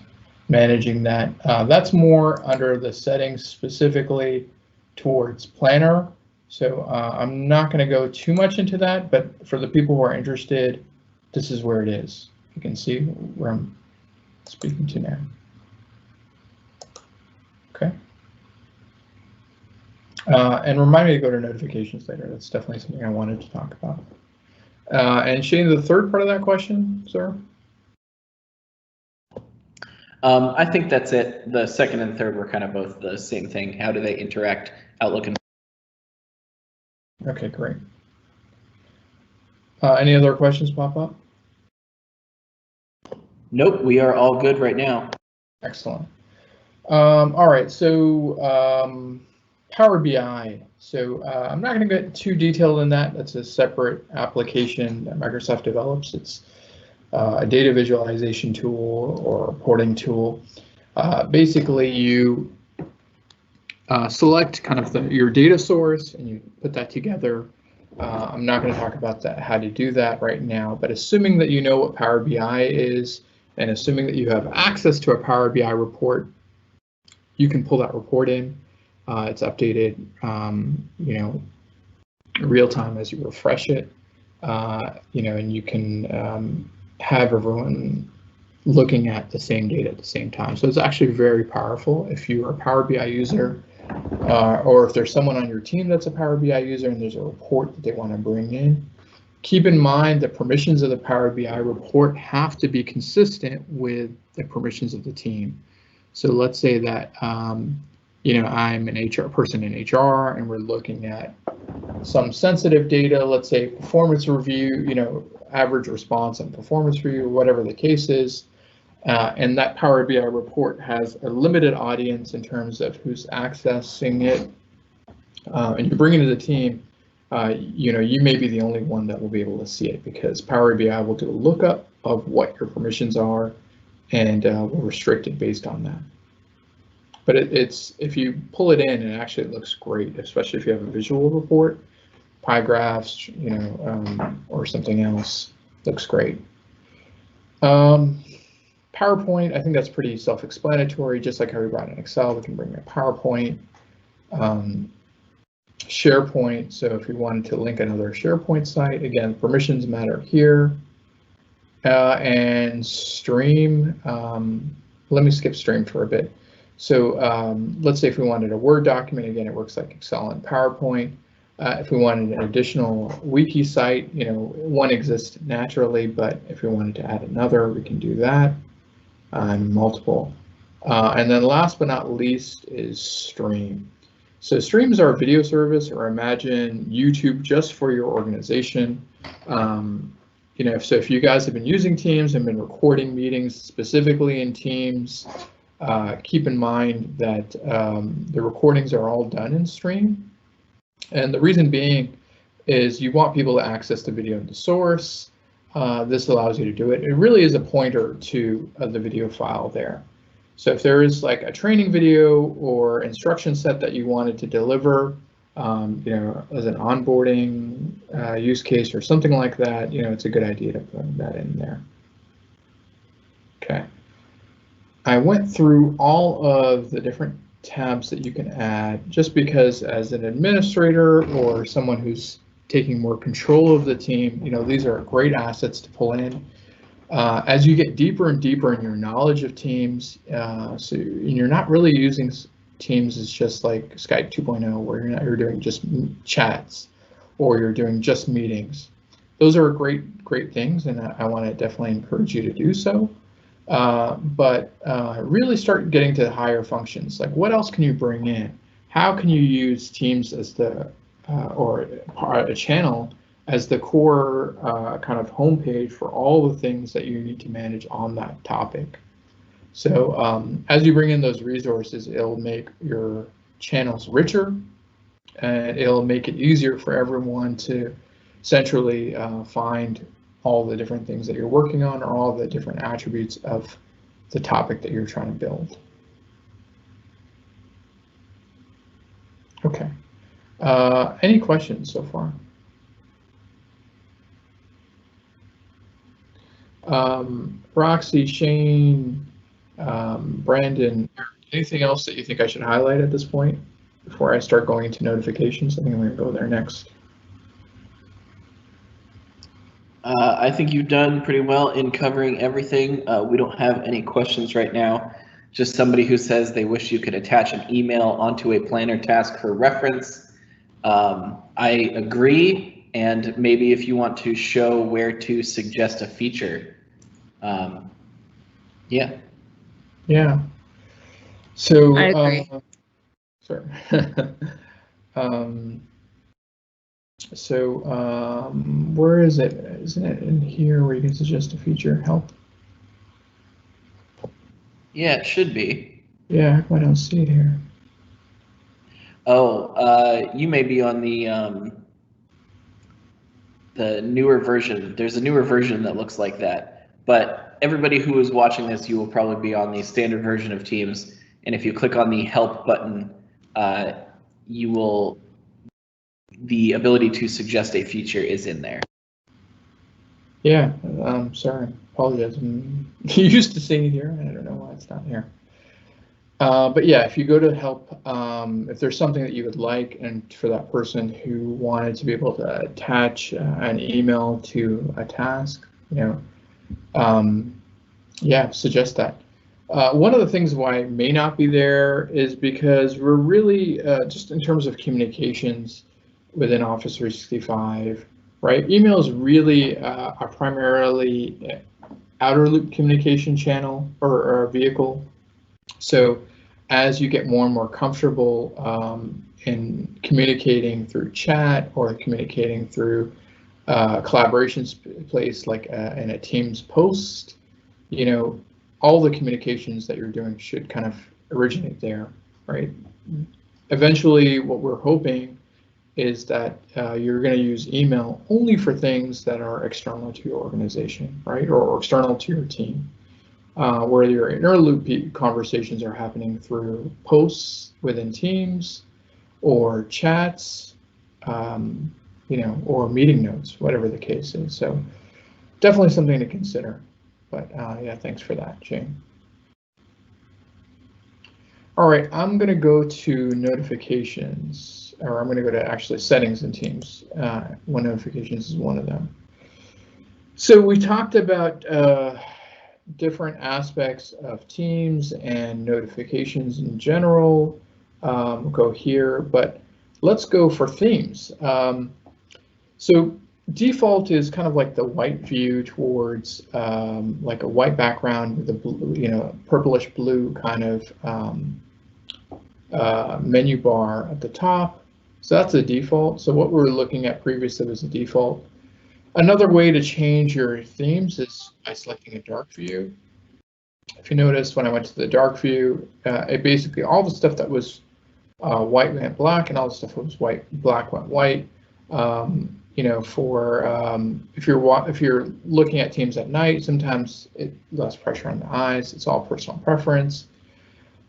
managing that. That's more under the settings specifically towards Planner. So I'm not going to go too much into that, but for the people who are interested, this is where it is. You can see where I'm speaking to now. Okay. And remind me to go to notifications later. That's definitely something I wanted to talk about. And Shane, the third part of that question, sir? I think that's it. The second and third were kind of both the same thing. How do they interact, Outlook and... Okay, great. Any other questions pop up? Nope, we are all good right now. Excellent. All right, so Power BI. So I'm not going to get too detailed in that. That's a separate application that Microsoft develops. It's a data visualization tool or reporting tool. Basically, you select kind of your data source and you put that together. I'm not going to talk about that, how to do that right now, but assuming that you know what Power BI is and assuming that you have access to a Power BI report, you can pull that report in. It's updated, real time as you refresh it, and you can have everyone looking at the same data at the same time. So it's actually very powerful if you're a Power BI user, or if there's someone on your team that's a Power BI user and there's a report that they want to bring in. Keep in mind the permissions of the Power BI report have to be consistent with the permissions of the team. So let's say that I'm an HR person in HR and we're looking at some sensitive data, let's say performance review, average response and performance review, whatever the case is. And that Power BI report has a limited audience in terms of who's accessing it. And you bring it to the team, you may be the only one that will be able to see it because Power BI will do a lookup of what your permissions are and will restrict it based on that. But if you pull it in, it actually looks great, especially if you have a visual report, pie graphs, or something else, looks great. PowerPoint, I think that's pretty self-explanatory. Just like how we brought in Excel, we can bring in PowerPoint. SharePoint, so if we wanted to link another SharePoint site, again, permissions matter here. And Stream, let me skip Stream for a bit. So let's say if we wanted a Word document, again, it works like Excel and PowerPoint. If we wanted an additional wiki site, one exists naturally, but if we wanted to add another, we can do that, and multiple. And then last but not least is Stream. So Streams are a video service, or imagine YouTube just for your organization. So if you guys have been using Teams and been recording meetings specifically in Teams, keep in mind that the recordings are all done in Stream. And the reason being is you want people to access the video in the source. This allows you to do it. It really is a pointer to the video file there. So if there is like a training video or instruction set that you wanted to deliver, as an onboarding use case or something like that, it's a good idea to put that in there. Okay. I went through all of the different tabs that you can add just because as an administrator or someone who's taking more control of the team, these are great assets to pull in. As you get deeper and deeper in your knowledge of Teams, so you're not really using Teams as just like Skype 2.0 where you're doing just chats or you're doing just meetings. Those are great things, and I want to definitely encourage you to do so. But really start getting to higher functions. Like what else can you bring in? How can you use Teams as the or a channel as the core kind of homepage for all the things that you need to manage on that topic? So as you bring in those resources, it'll make your channels richer, and it'll make it easier for everyone to centrally find all the different things that you're working on or all the different attributes of the topic that you're trying to build. Okay. Any questions so far? Roxy, Shane, Brandon, anything else that you think I should highlight at this point before I start going into notifications? I think I'm going to go there next. I think you've done pretty well in covering everything. We don't have any questions right now. Just somebody who says they wish you could attach an email onto a planner task for reference. I agree, and maybe if you want to show where to suggest a feature. Yeah. Yeah. So, I agree. Sorry. Where is it? Isn't it in here where you can suggest a feature? Help. Yeah, it should be. Yeah, I don't see it here. Oh, you may be on the newer version. There's a newer version that looks like that. But everybody who is watching this, you will probably be on the standard version of Teams. And if you click on the help button, the ability to suggest a feature is in there. Yeah, sorry, apologize. I'm used to seeing it here, and I don't know why it's not here. But yeah, if you go to help, if there's something that you would like, and for that person who wanted to be able to attach an email to a task, yeah, suggest that. One of the things why it may not be there is because we're really, just in terms of communications within Office 365, right? Email is really a primarily outer loop communication channel or vehicle. So as you get more and more comfortable in communicating through chat or communicating through collaboration place like in a Teams post, all the communications that you're doing should kind of originate there, right? Eventually, what we're hoping is that you're going to use email only for things that are external to your organization, right, or external to your team, where your inner loop conversations are happening through posts within Teams or chats, or meeting notes, whatever the case is. So definitely something to consider. But yeah, thanks for that, Shane. All right, I'm going to go to notifications, or I'm going to go to actually settings in Teams. One notifications is one of them. So we talked about different aspects of Teams and notifications in general. We'll go here, but let's go for themes. So default is kind of like the white view towards like a white background with a blue, purplish blue kind of menu bar at the top. So that's the default. So what we were looking at previously was the default. Another way to change your themes is by selecting a dark view. If you notice, when I went to the dark view, it basically all the stuff that was white went black, and all the stuff that was black went white. If you're looking at Teams at night, sometimes it less pressure on the eyes. It's all personal preference.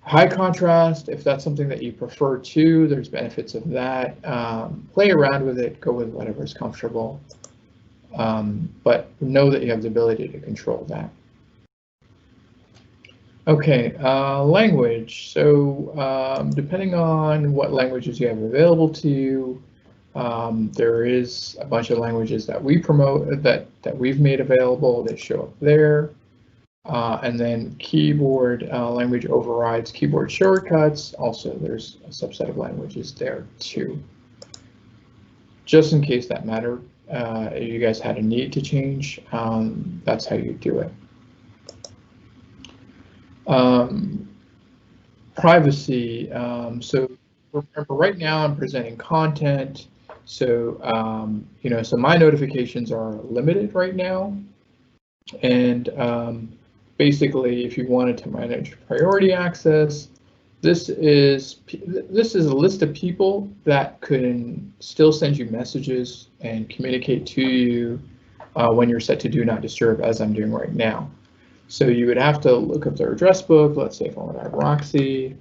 High contrast, if that's something that you prefer too, there's benefits of that. Play around with it, go with whatever's comfortable. But know that you have the ability to control that. Okay, language. So depending on what languages you have available to you, there is a bunch of languages that we promote that we've made available. They show up there. And then keyboard language overrides keyboard shortcuts. Also, there's a subset of languages there too. Just in case that mattered, you guys had a need to change, that's how you do it. Privacy. So remember, right now I'm presenting content. So so my notifications are limited right now, and basically, if you wanted to manage priority access, this is a list of people that can still send you messages and communicate to you when you're set to do not disturb, as I'm doing right now. So you would have to look up their address book. Let's say if I want to have Roxy,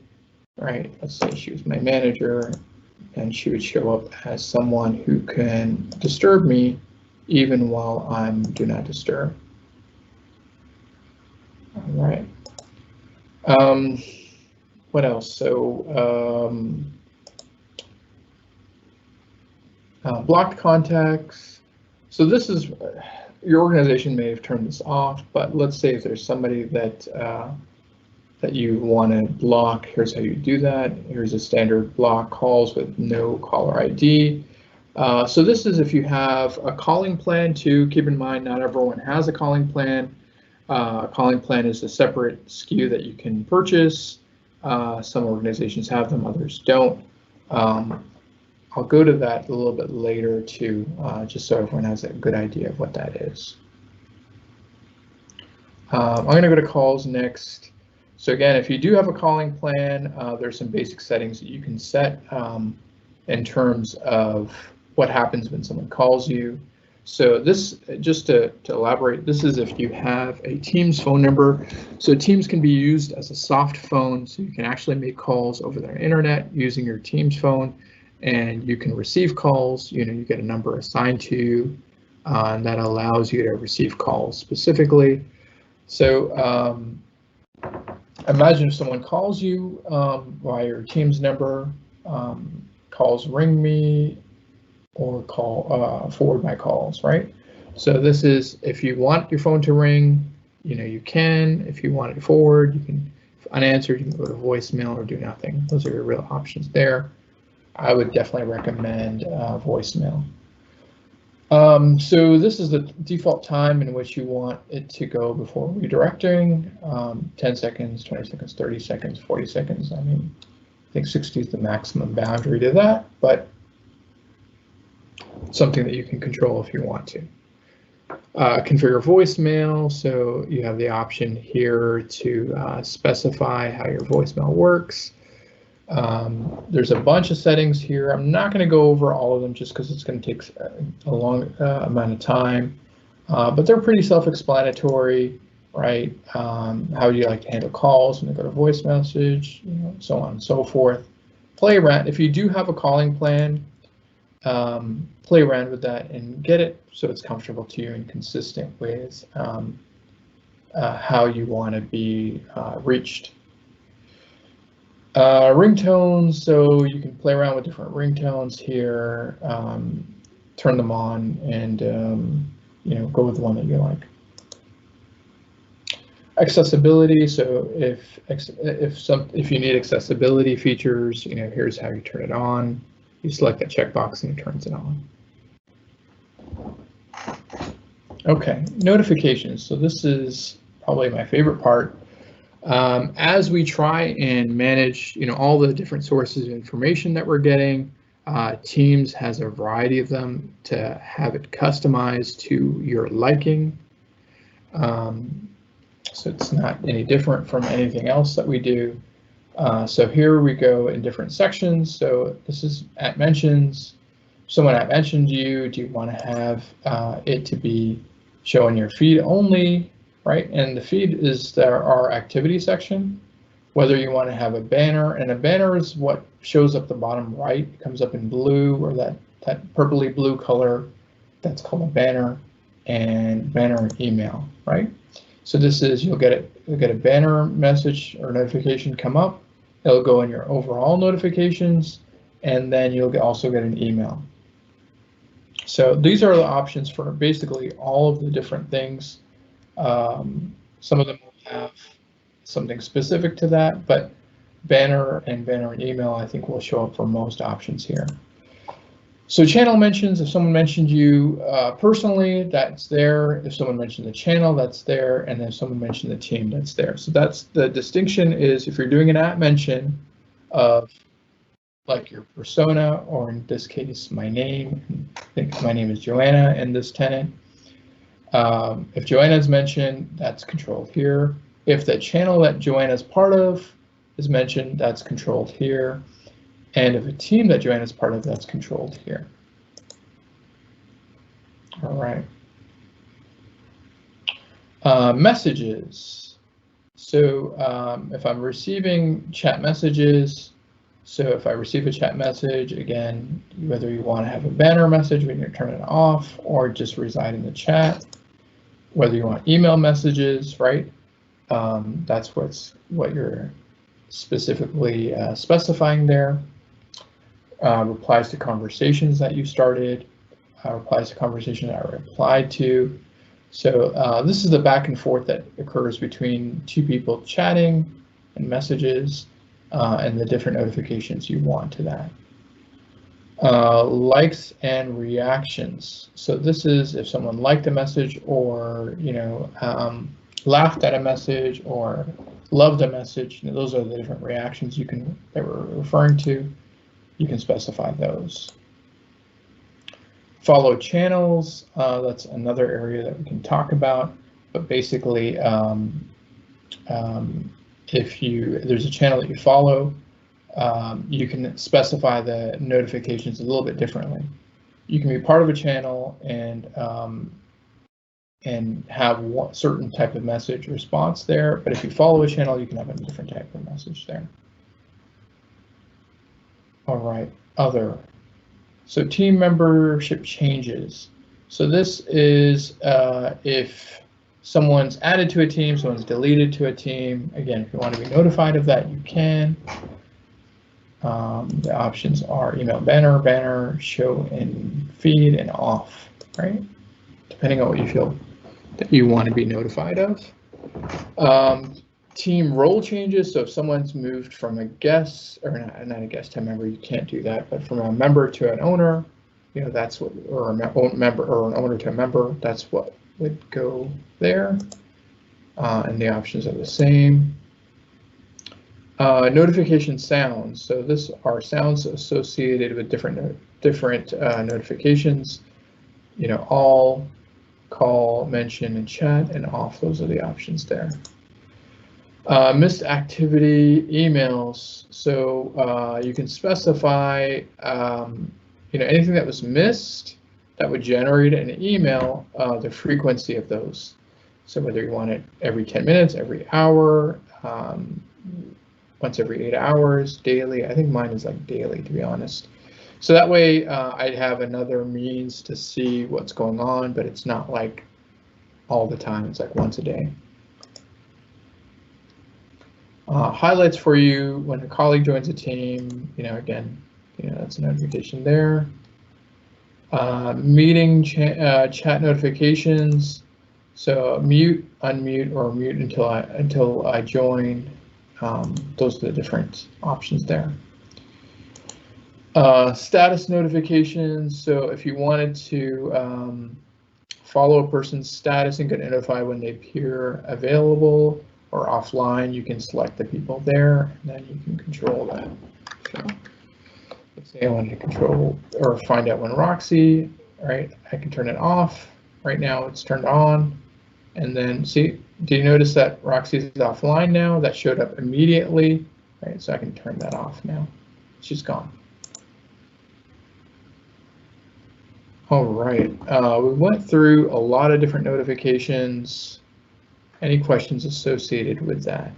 right? Let's say she was my manager, and she would show up as someone who can disturb me even while I'm do not disturb. All right. What else? So blocked contacts. So this is, your organization may have turned this off, but let's say if there's somebody that that you want to block, here's how you do that. Here's a standard block calls with no caller ID. So this is if you have a calling plan too. Keep in mind, not everyone has a calling plan. A calling plan is a separate SKU that you can purchase. Some organizations have them, others don't. I'll go to that a little bit later too, just so everyone has a good idea of what that is. I'm going to go to calls next. So again, if you do have a calling plan, there's some basic settings that you can set in terms of what happens when someone calls you. So this, just to elaborate, this is if you have a Teams phone number. So Teams can be used as a soft phone, so you can actually make calls over the internet using your Teams phone, and you can receive calls. You know, you get a number assigned to you, and that allows you to receive calls specifically. So imagine if someone calls you via your Teams number, calls ring me, or call forward my calls, right? So this is if you want your phone to ring, you know, you can. If you want it forward, you can. If unanswered, you can go to voicemail or do nothing. Those are your real options there. I would definitely recommend voicemail. So this is the default time in which you want it to go before redirecting. 10 seconds, 20 seconds, 30 seconds, 40 seconds. I mean, I think 60 is the maximum boundary to that, but something that you can control if you want to. Configure voicemail, so you have the option here to specify how your voicemail works. There's a bunch of settings here. I'm not going to go over all of them just because it's going to take a long amount of time, but they're pretty self-explanatory, right? How do you like to handle calls when they go to voice message, you know, so on and so forth. Play around. If you do have a calling plan, play around with that and get it so it's comfortable to you and consistent with how you want to be reached. Ringtones, so you can play around with different ringtones here, turn them on, and you know, go with the one that you like. Accessibility, so if you need accessibility features, you know, here's how you turn it on. You select that checkbox and it turns it on. Okay, notifications. So this is probably my favorite part. As we try and manage, you know, all the different sources of information that we're getting, Teams has a variety of them to have it customized to your liking. So it's not any different from anything else that we do. So here we go in different sections. So this is at mentions. Someone at mentioned you. Do you want to have it to be showing your feed only, right? And the feed is our activity section. Whether you want to have a banner, and a banner is what shows up the bottom right. It comes up in blue, or that purpley blue color. That's called a banner, and banner and email, right? So this is, you'll get a banner message or notification come up. It'll go in your overall notifications, and then you'll also get an email. So these are the options for basically all of the different things. Some of them will have something specific to that, but banner and email, I think, will show up for most options here. So channel mentions, if someone mentioned you personally, that's there. If someone mentioned the channel, that's there. And then if someone mentioned the team, that's there. So that's the distinction, is if you're doing an at mention of like your persona, or in this case, my name, I think my name is Joanna in this tenant. If Joanna's mentioned, that's controlled here. If the channel that Joanna's part of is mentioned, that's controlled here. And if a team that Joanna's part of, that's controlled here. All right. Messages. So if I'm receiving chat messages, so if I receive a chat message, again, whether you want to have a banner message, we can turn it off, or just reside in the chat. Whether you want email messages, right? That's what you're specifically specifying there. Replies to conversations that you started, replies to conversations that I replied to. So this is the back and forth that occurs between two people chatting and messages and the different notifications you want to that. Likes and reactions. So this is if someone liked a message, or laughed at a message, or loved a message. Those are the different reactions that we're referring to. You can specify those. Follow channels. That's another area that we can talk about. But basically, if there's a channel that you follow, you can specify the notifications a little bit differently. You can be part of a channel and have one certain type of message response there, but if you follow a channel, you can have a different type of message there. All right, other. So team membership changes. So this is if someone's added to a team, someone's deleted to a team. Again, if you want to be notified of that, you can. The options are email banner, show in feed, and off, right? Depending on what you feel that you want to be notified of. Team role changes. So if someone's moved from a guest, or not a guest to a member, you can't do that, but from a member to an owner, that's what, or a member, or an owner to a member, that's what would go there. And the options are the same. Notification sounds. So this are sounds associated with different notifications. All, call, mention, and chat, and off. Those are the options there. Missed activity emails. So you can specify anything that was missed that would generate an email, the frequency of those. So whether you want it every 10 minutes, every hour, once every 8 hours, daily. I think mine is like daily, to be honest. So that way I'd have another means to see what's going on, but it's not like all the time. It's like once a day. Highlights for you when a colleague joins a team, again, that's a notification there. Meeting chat notifications. So mute, unmute, or mute until I join. Those are the different options there. Status notifications. So if you wanted to follow a person's status and get notified when they appear available or offline, you can select the people there, and then you can control that. So let's say I wanted to control or find out when Roxy, right? I can turn it off. Right now it's turned on. And then see, do you notice that Roxy is offline now? That showed up immediately, right? So I can turn that off now. She's gone. All right, we went through a lot of different notifications. Any questions associated with that,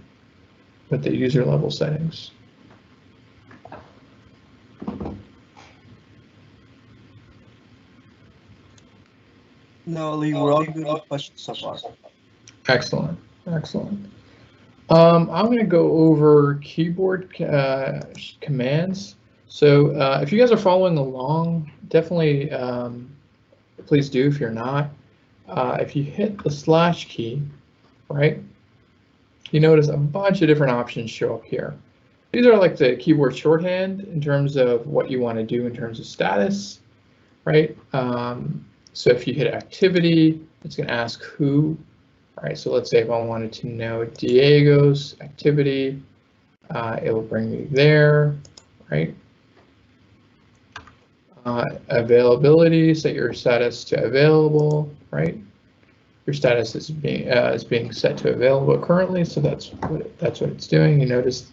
with the user level settings? No, Lee, we're all good with questions so far. Excellent, excellent. I'm going to go over keyboard commands. So if you guys are following along, definitely please do. If you're not, if you hit the slash key, right, you notice a bunch of different options show up here. These are like the keyboard shorthand in terms of what you want to do in terms of status, right? So if you hit activity, it's going to ask who. All right, so let's say if I wanted to know Diego's activity, it will bring me there, right? Availability, set your status to available, right? Your status is being set to available currently, so that's what it's doing. You notice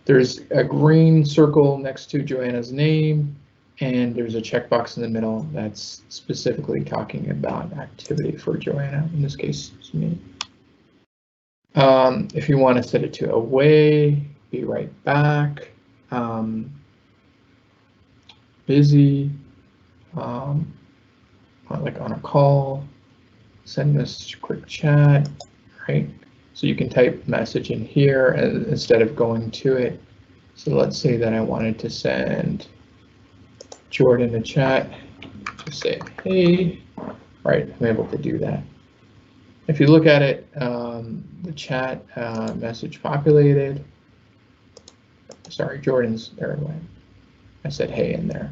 there's a green circle next to Joanna's name, and there's a checkbox in the middle that's specifically talking about activity for Joanna. In this case, it's me. If you want to set it to away, be right back, busy, like on a call, send this quick chat, right? So you can type message in here instead of going to it. So let's say that I wanted to send Jordan a chat, just say, hey, right, I'm able to do that. If you look at it, the chat message populated. Sorry, Jordan's there. I said hey in there.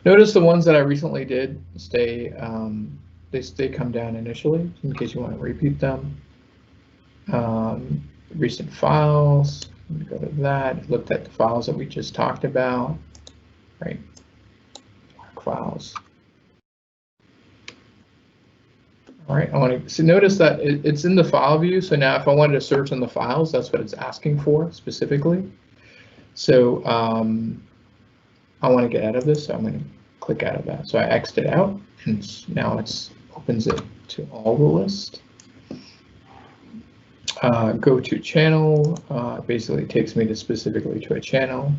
Notice the ones that I recently did stay, they come down initially in case you want to repeat them. Recent files, go to that, looked at the files that we just talked about, right? Files. All right, I want to so notice that it's in the file view. So now if I wanted to search on the files, that's what it's asking for specifically. So I want to get out of this, so I'm going to click out of that. So I X'd it out, and now it opens it to all the list. Go to channel, basically takes me to specifically to a channel.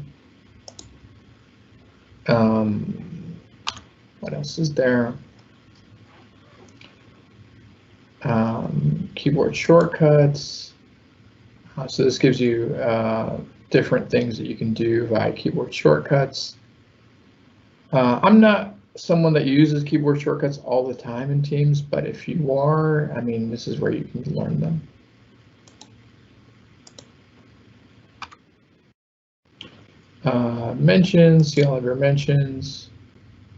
What else is there? Keyboard shortcuts. So this gives you different things that you can do via keyboard shortcuts. I'm not someone that uses keyboard shortcuts all the time in Teams, but if you are, I mean, this is where you can learn them. Mentions, see all of your mentions.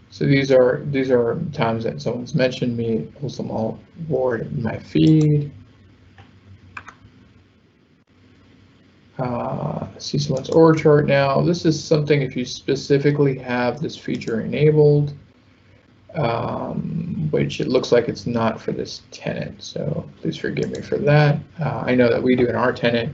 So these are times that someone's mentioned me, pulls them all forward in my feed. See someone's org chart now. This is something if you specifically have this feature enabled, which it looks like it's not for this tenant. So please forgive me for that. I know that we do in our tenant.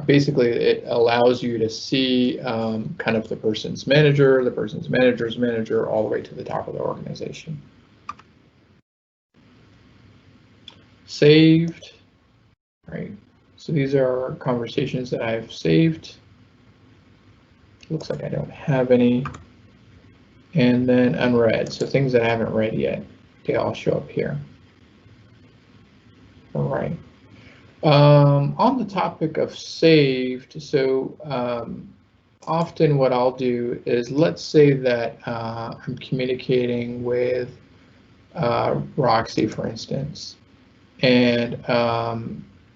Basically, it allows you to see kind of the person's manager, the person's manager's manager, all the way to the top of the organization. Saved, right? So these are conversations that I've saved. Looks like I don't have any. And then unread, so things that I haven't read yet, they all show up here. All right. On the topic of saved, so often what I'll do is, let's say that I'm communicating with Roxy, for instance, and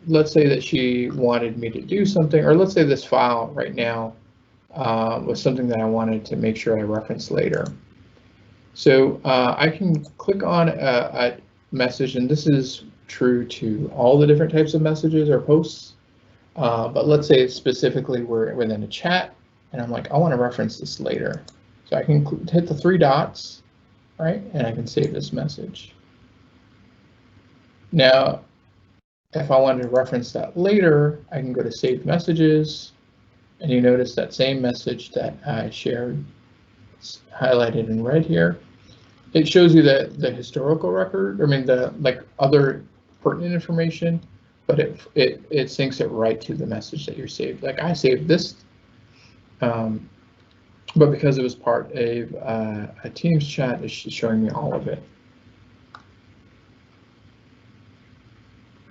let's say that she wanted me to do something, or let's say this file right now was something that I wanted to make sure I reference later. So I can click on a message, and this is true to all the different types of messages or posts, but let's say specifically we're within a chat, and I'm like, I want to reference this later. So I can hit the 3 dots, right, and I can save this message. Now, if I wanted to reference that later, I can go to Saved Messages, and you notice that same message that I shared, it's highlighted in red here. It shows you the historical record, I mean the other pertinent information, but it syncs it right to the message that you're saved. Like I saved this, but because it was part of a Teams chat, it's showing me all of it.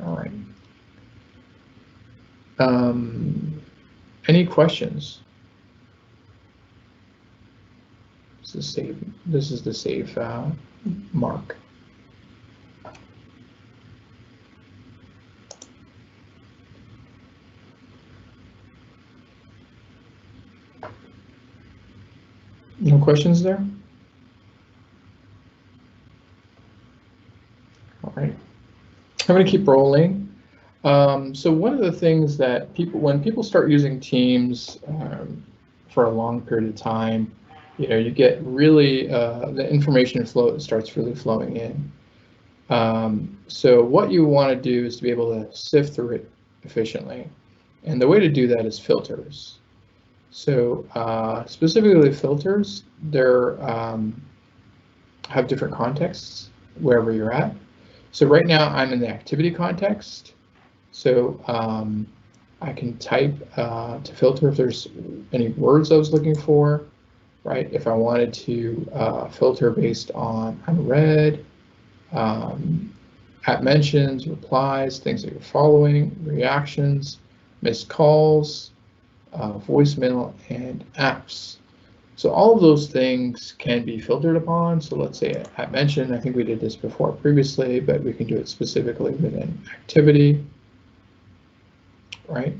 All right. Any questions? This is the save mark. No questions there? All right. I'm going to keep rolling. So one of the things that when people start using Teams for a long period of time, you get really the information flow starts really flowing in. So what you want to do is to be able to sift through it efficiently, and the way to do that is filters. So specifically filters, they're have different contexts wherever you're at. So right now I'm in the activity context. So I can type to filter if there's any words I was looking for, right? If I wanted to filter based on unread, at mentions, replies, things that you're following, reactions, missed calls, voicemail, and apps. So all of those things can be filtered upon. So let's say at mention, I think we did this before previously, but we can do it specifically within activity, right?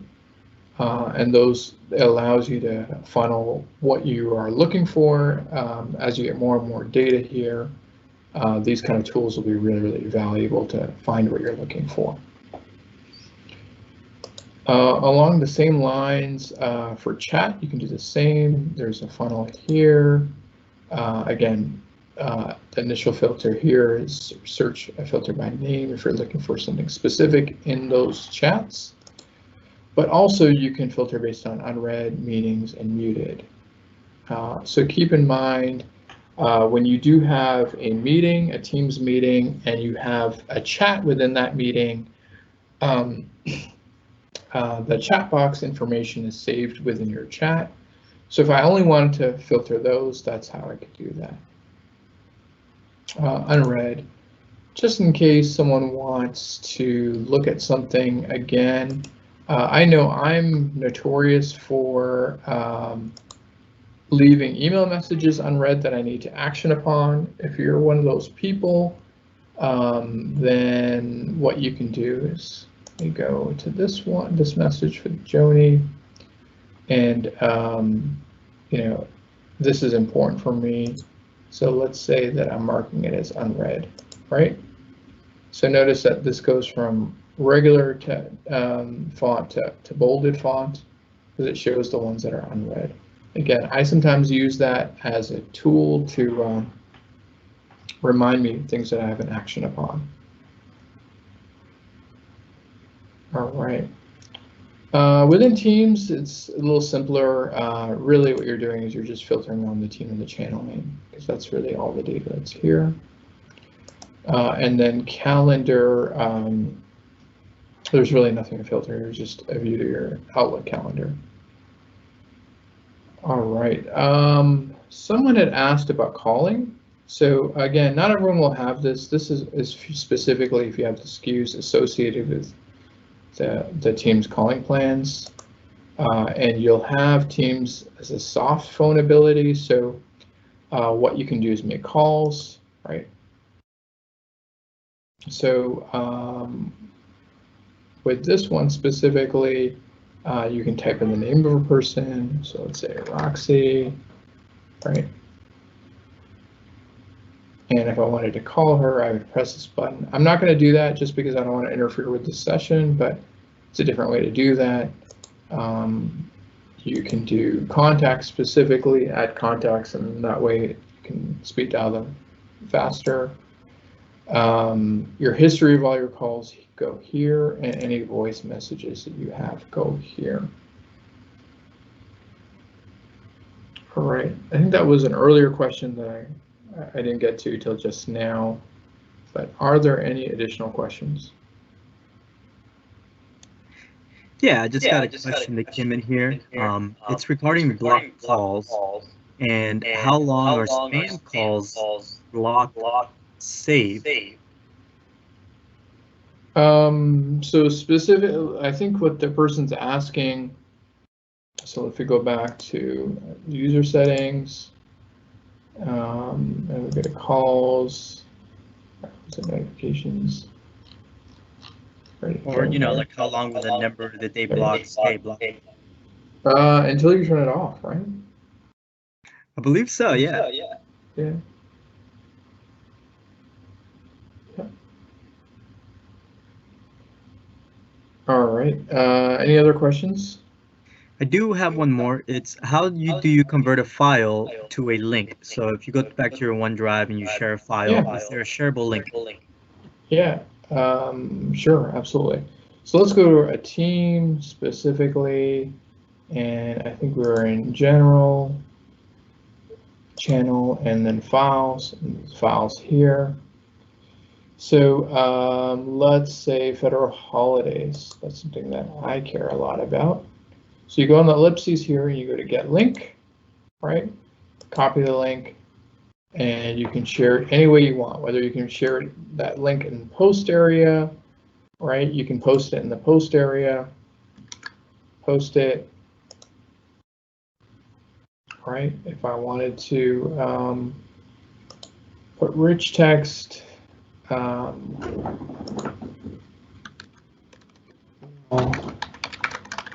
And those allows you to funnel what you are looking for. As you get more and more data here, these kind of tools will be really, really valuable to find what you're looking for. Along the same lines, for chat, you can do the same. There's a funnel here. Again, the initial filter here is search a filter by name if you're looking for something specific in those chats. But also you can filter based on unread, meetings, and muted. So keep in mind, when you do have a meeting, a Teams meeting, and you have a chat within that meeting, the chat box information is saved within your chat. So if I only wanted to filter those, that's how I could do that. Unread, just in case someone wants to look at something again. I know I'm notorious for leaving email messages unread that I need to action upon. If you're one of those people, then what you can do is you go to this one, this message for Joni, and you know, this is important for me. So let's say that I'm marking it as unread, right? So notice that this goes from regular font to bolded font, because it shows the ones that are unread. Again, I sometimes use that as a tool to remind me of things that I have an action upon. All right. Within Teams, it's a little simpler. Really what you're doing is you're just filtering on the team and the channel name, because that's really all the data that's here. And then calendar, there's really nothing to filter. There's just a view to your Outlook calendar. All right. Someone had asked about calling. So again, not everyone will have this. This is specifically if you have the SKUs associated with the Teams calling plans, and you'll have Teams as a soft phone ability. So what you can do is make calls, right? So with this one specifically, you can type in the name of a person. So let's say Roxy, right? And if I wanted to call her, I would press this button. I'm not going to do that just because I don't want to interfere with the session, but it's a different way to do that. You can do contacts specifically, add contacts, and that way you can speed dial them faster. Your history of all your calls go here, and any voice messages that you have go here. All right, I think that was an earlier question that I didn't get to till just now, but are there any additional questions? Yeah, I just got a question that came in here. It's regarding block calls and how long are spam calls blocked saved? So specific, I think what the person's asking, so if we go back to user settings, and we go to calls, notifications. Or, you know, like how long will the number that they block stay blocked? Until you turn it off, right? I believe so, yeah. Yeah. All right. Any other questions? I do have one more. It's how do you convert a file to a link? So if you go back to your OneDrive and you share a file, is there a shareable link? Yeah, sure, absolutely. So let's go to a team specifically, and I think we're in general, channel, and then files here. So let's say federal holidays. That's something that I care a lot about. So you go on the ellipses here, you go to get link, right? Copy the link, and you can share it any way you want, whether you can share that link in the post area, right? You can post it in the post area, post it, right? If I wanted to put rich text,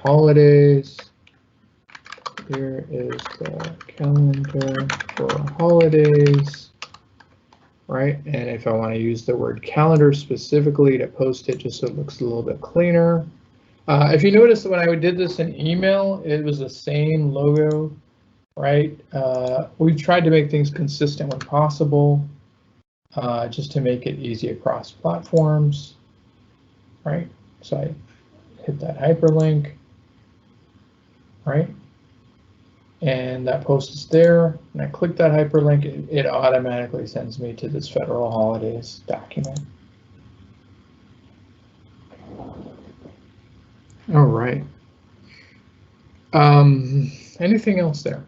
holidays, here is the calendar for holidays, right? And if I want to use the word calendar specifically to post it just so it looks a little bit cleaner. If you notice when I did this in email, it was the same logo, right? We tried to make things consistent when possible, just to make it easy across platforms, right? So I hit that hyperlink, right? And that post is there, and I click that hyperlink, it automatically sends me to this federal holidays document. All right. Anything else there?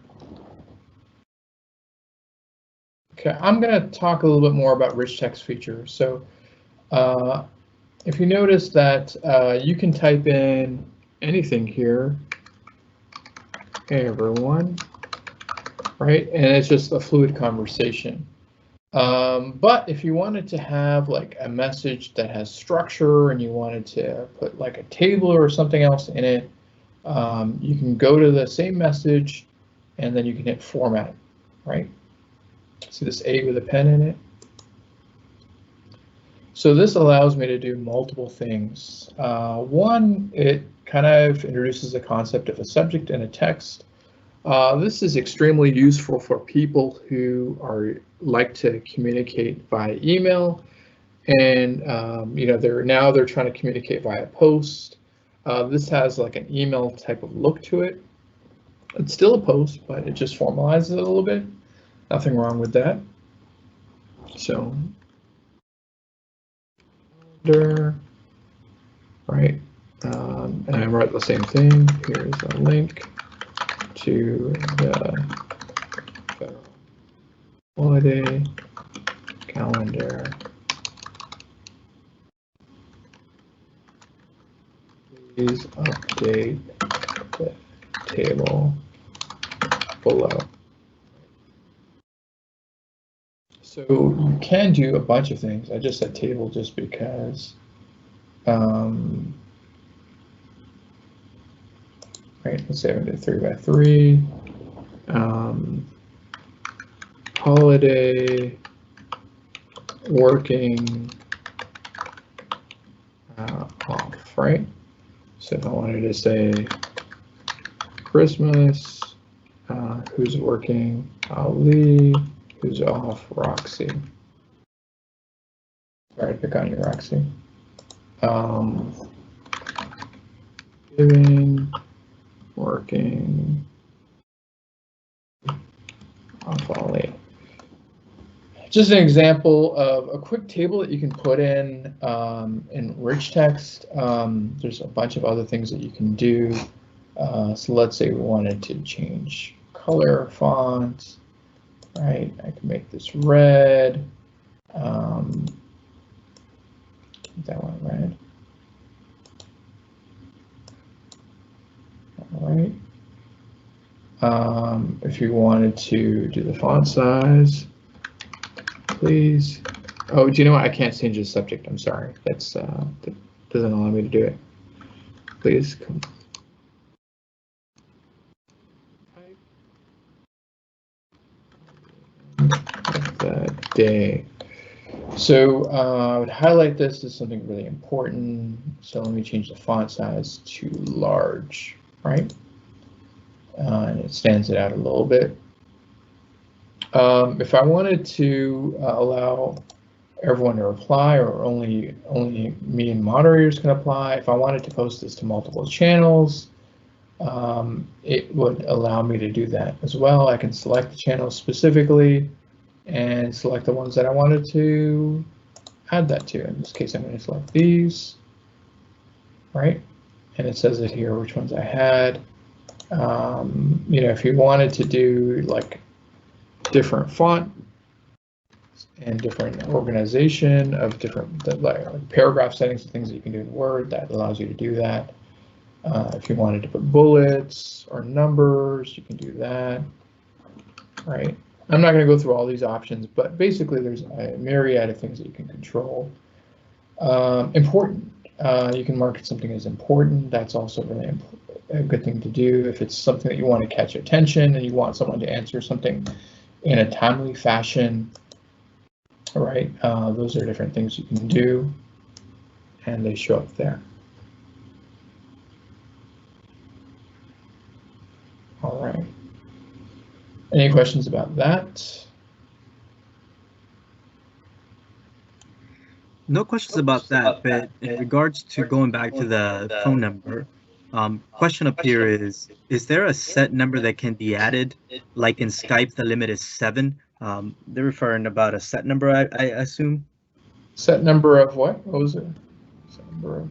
Okay, I'm going to talk a little bit more about rich text features. So if you notice that you can type in anything here, hey everyone, right? And it's just a fluid conversation. But if you wanted to have like a message that has structure and you wanted to put like a table or something else in it, you can go to the same message and then you can hit format, right? See this A with a pen in it? So this allows me to do multiple things. One, it kind of introduces the concept of a subject and a text. This is extremely useful for people who like to communicate via email, and you know, they're trying to communicate via post. This has like an email type of look to it. It's still a post, but it just formalizes it a little bit. Nothing wrong with that. So, right, and I write the same thing. Here's a link to the federal holiday calendar. Please update the table below. So you can do a bunch of things. I just said table just because. Right, let's say I did 3x3. Holiday, working, off, right? So if I wanted to say Christmas, who's working, Ali, who's off, Roxy. Sorry to pick on you, Roxy. Giving, working, off, Ali. Just an example of a quick table that you can put in rich text. There's a bunch of other things that you can do. So let's say we wanted to change color fonts, right? I can make this red. That one red. All right. If you wanted to do the font size, please. Oh, do you know what? I can't change the subject. I'm sorry. That doesn't allow me to do it. Please come. The day. So I would highlight this as something really important. So let me change the font size to large, right? And it stands it out a little bit. If I wanted to allow everyone to reply, or only me and moderators can apply, if I wanted to post this to multiple channels, it would allow me to do that as well. I can select the channels specifically and select the ones that I wanted to add that to. In this case, I'm going to select these, right? And it says it here, which ones I had. You know, if you wanted to do like different font and different organization of different like paragraph settings and things that you can do in Word, that allows you to do that. If you wanted to put bullets or numbers, you can do that, right? I'm not going to go through all these options, but basically there's a myriad of things that you can control. Important, you can mark something as important. That's also really a good thing to do. If it's something that you want to catch attention and you want someone to answer something in a timely fashion, right? Those are different things you can do, and they show up there. All right. Any questions about that? No questions about that, but in regards to going back to the phone number, question up here is there a set number that can be added? Like in Skype, the limit is 7. They're referring about a set number, I assume? Set number of what? What was it? Set number of...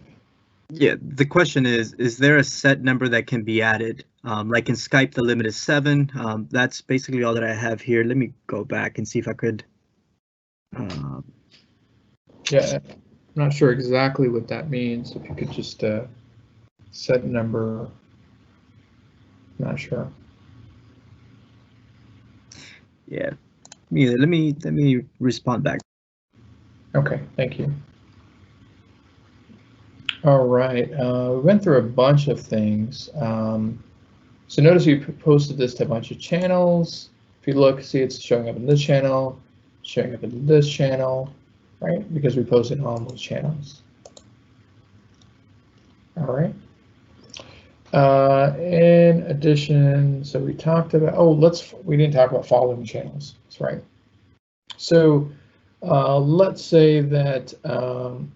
Yeah, the question is there a set number that can be added? Like in Skype, the limit is 7. That's basically all that I have here. Let me go back and see if I could. Yeah, I'm not sure exactly what that means. If you could just set number, not sure. Yeah, me either. Let me respond back. Okay, thank you. All right, we went through a bunch of things. So notice we posted this to a bunch of channels. If you look, see it's showing up in this channel, showing up in this channel, right? Because we posted on those channels. All right. In addition, so we talked about, we didn't talk about following channels. That's right. So let's say that I'm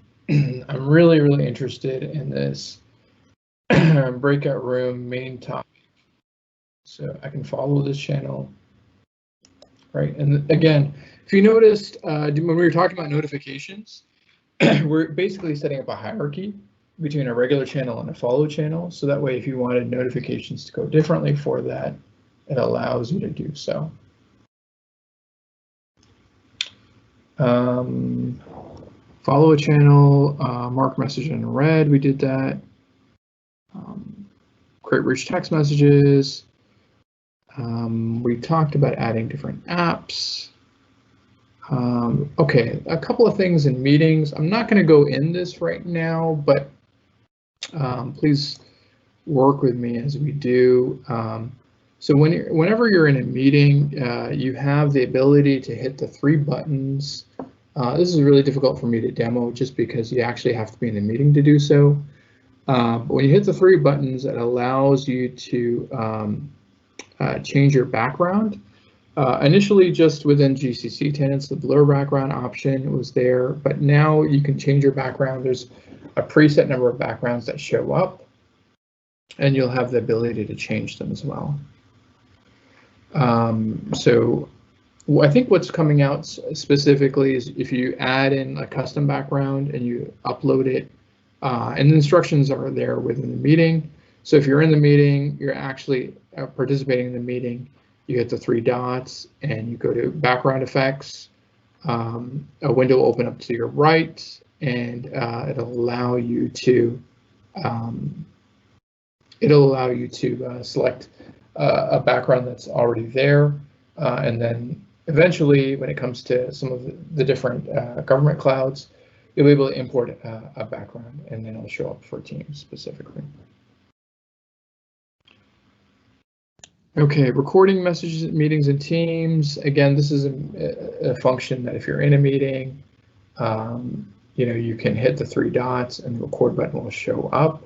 really interested in this breakout room main topic. So I can follow this channel, right? And again, if you noticed, when we were talking about notifications, we're basically setting up a hierarchy between a regular channel and a follow channel. So that way, if you wanted notifications to go differently for that, it allows you to do so. Follow a channel, mark message in red, we did that. Create rich text messages. We talked about adding different apps. Okay, a couple of things in meetings. I'm not going to go in this right now, but please work with me as we do. So whenever you're in a meeting, you have the ability to hit the 3 buttons. This is really difficult for me to demo just because you actually have to be in a meeting to do so. But when you hit the 3 buttons, it allows you to change your background. Initially, just within GCC tenants, the blur background option was there, but now you can change your background. There's a preset number of backgrounds that show up, and you'll have the ability to change them as well. So I think what's coming out specifically is if you add in a custom background and you upload it, and the instructions are there within the meeting. So if you're in the meeting, you're actually participating in the meeting, you hit the 3 dots and you go to background effects. A window will open up to your right, and it'll allow you to select a background that's already there, and then eventually, when it comes to some of the different government clouds, you'll be able to import a background, and then it'll show up for Teams specifically. Okay, recording messages at meetings and Teams. Again, this is a function that if you're in a meeting, you can hit the 3 dots and the record button will show up.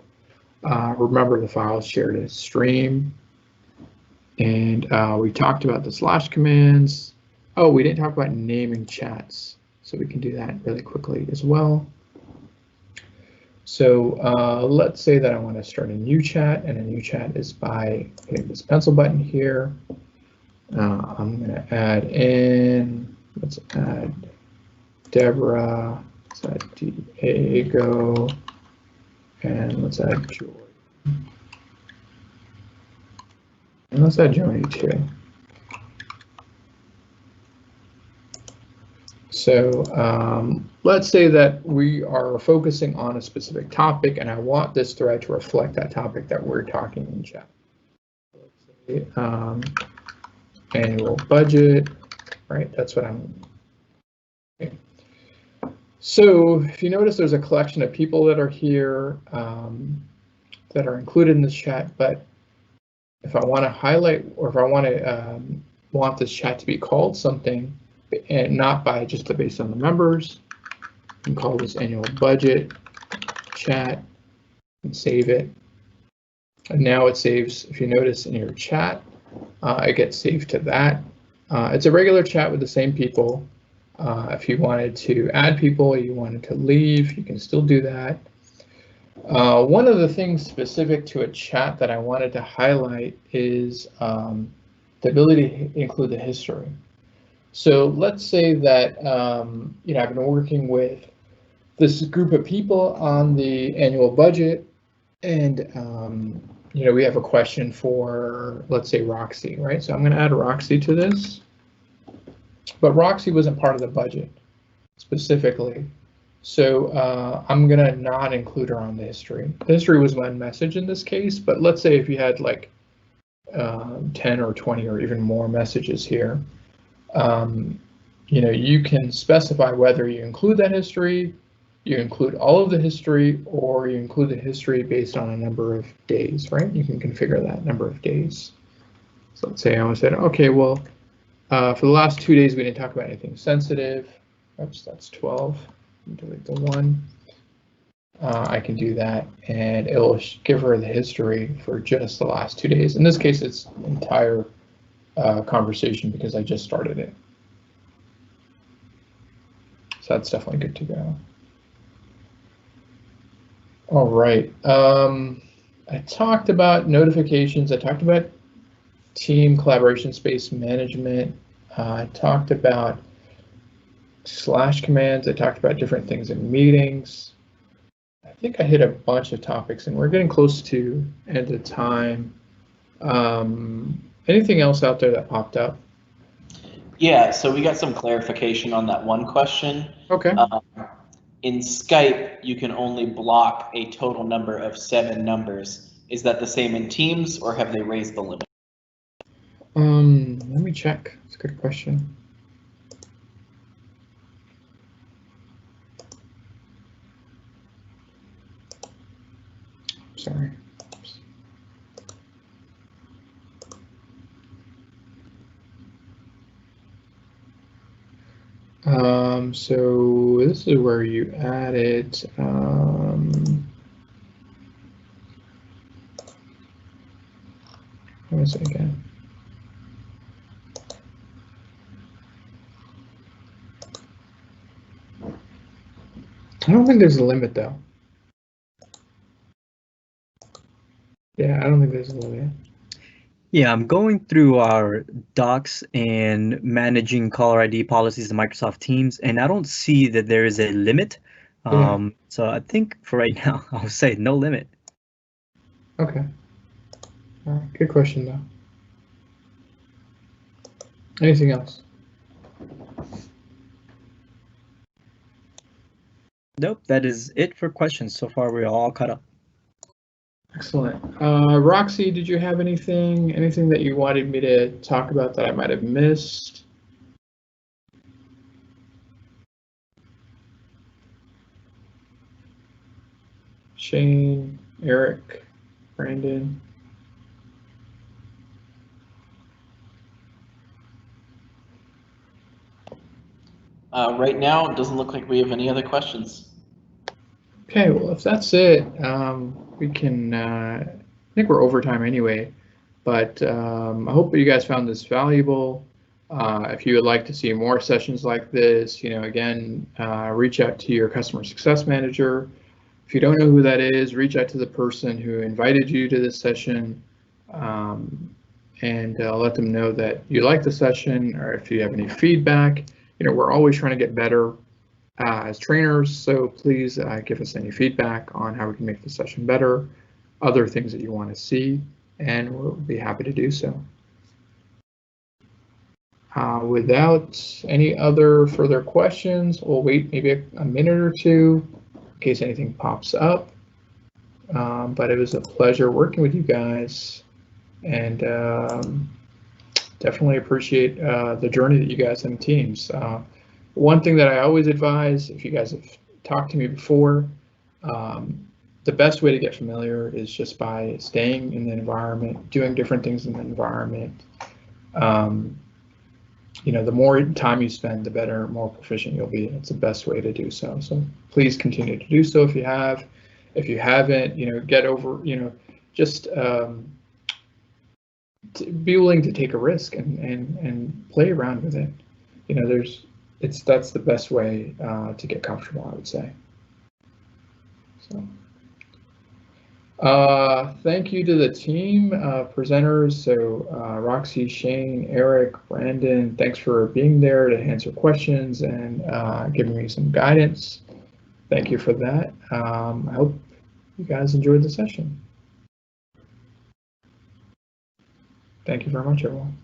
Remember, the file is shared as stream. And we talked about the slash commands. Oh, we didn't talk about naming chats, so we can do that really quickly as well. So let's say that I want to start a new chat, and a new chat is by hitting this pencil button here. I'm going to add in, let's add Deborah Let's add Diego, and let's add Joy. And let's add Joni too. So let's say that we are focusing on a specific topic, and I want this thread to reflect that topic that we're talking in chat. Let's say, annual budget, right? That's what I'm. Okay. So if you notice, there's a collection of people that are here that are included in this chat, but if I want to highlight, or if I want to want this chat to be called something, and not by just based on the members, you can call this annual budget chat and save it. And now it saves, if you notice in your chat, it gets saved to that. It's a regular chat with the same people. If you wanted to add people, you wanted to leave, you can still do that. One of the things specific to a chat that I wanted to highlight is the ability to include the history. So let's say that you know, I've been working with this group of people on the annual budget, and you know, we have a question for, let's say, Roxy, right? So I'm going to add Roxy to this, but Roxy wasn't part of the budget specifically. So I'm going to not include her on the history. The history was one message in this case, but let's say if you had like 10 or 20 or even more messages here, you know, you can specify whether you include that history, you include all of the history, or you include the history based on a number of days, right? You can configure that number of days. So let's say I said, okay, well, for the last 2 days, we didn't talk about anything sensitive. Oops, that's 12. Delete the 1. I can do that, and it'll give her the history for just the last 2 days. In this case, it's entire conversation because I just started it. So that's definitely good to go. All right. I talked about notifications. I talked about team collaboration space management. I talked about / commands. I talked about different things in meetings. I think I hit a bunch of topics, and we're getting close to end of time. Anything else out there that popped up? Yeah, so we got some clarification on that one question. Okay. In Skype, you can only block a total number of 7 numbers. Is that the same in Teams, or have they raised the limit? Let me check. It's a good question. Sorry. So this is where you add it. What was it again? I don't think there's a limit though. Yeah, I don't think there's a limit. Yeah, I'm going through our docs and managing caller ID policies in Microsoft Teams, and I don't see that there is a limit. Yeah. So I think for right now, I'll say no limit. Okay. All right. Good question though. Anything else? Nope, that is it for questions. So far, we're all caught up. Excellent. Roxy, did you have anything that you wanted me to talk about that I might have missed? Shane, Eric, Brandon. Right now, it doesn't look like we have any other questions. Okay, well, if that's it, we can, I think we're over time anyway, but I hope that you guys found this valuable. If you would like to see more sessions like this, you know, again, reach out to your customer success manager. If you don't know who that is, reach out to the person who invited you to this session, and let them know that you like the session, or if you have any feedback. You know, we're always trying to get better as trainers, so please give us any feedback on how we can make the session better, other things that you want to see, and we'll be happy to do so. Without any other further questions, we'll wait maybe a minute or two in case anything pops up. But it was a pleasure working with you guys, and definitely appreciate the journey that you guys have in teams. One thing that I always advise, if you guys have talked to me before, the best way to get familiar is just by staying in the environment, doing different things in the environment. You know, the more time you spend, the better, more proficient you'll be. It's the best way to do so. So please continue to do so if you have. If you haven't, you know, get over, you know, just be willing to take a risk and play around with it. You know, that's the best way to get comfortable, I would say. So. Thank you to the team presenters. So Roxy, Shane, Eric, Brandon, thanks for being there to answer questions and giving me some guidance. Thank you for that. I hope you guys enjoyed the session. Thank you very much, everyone.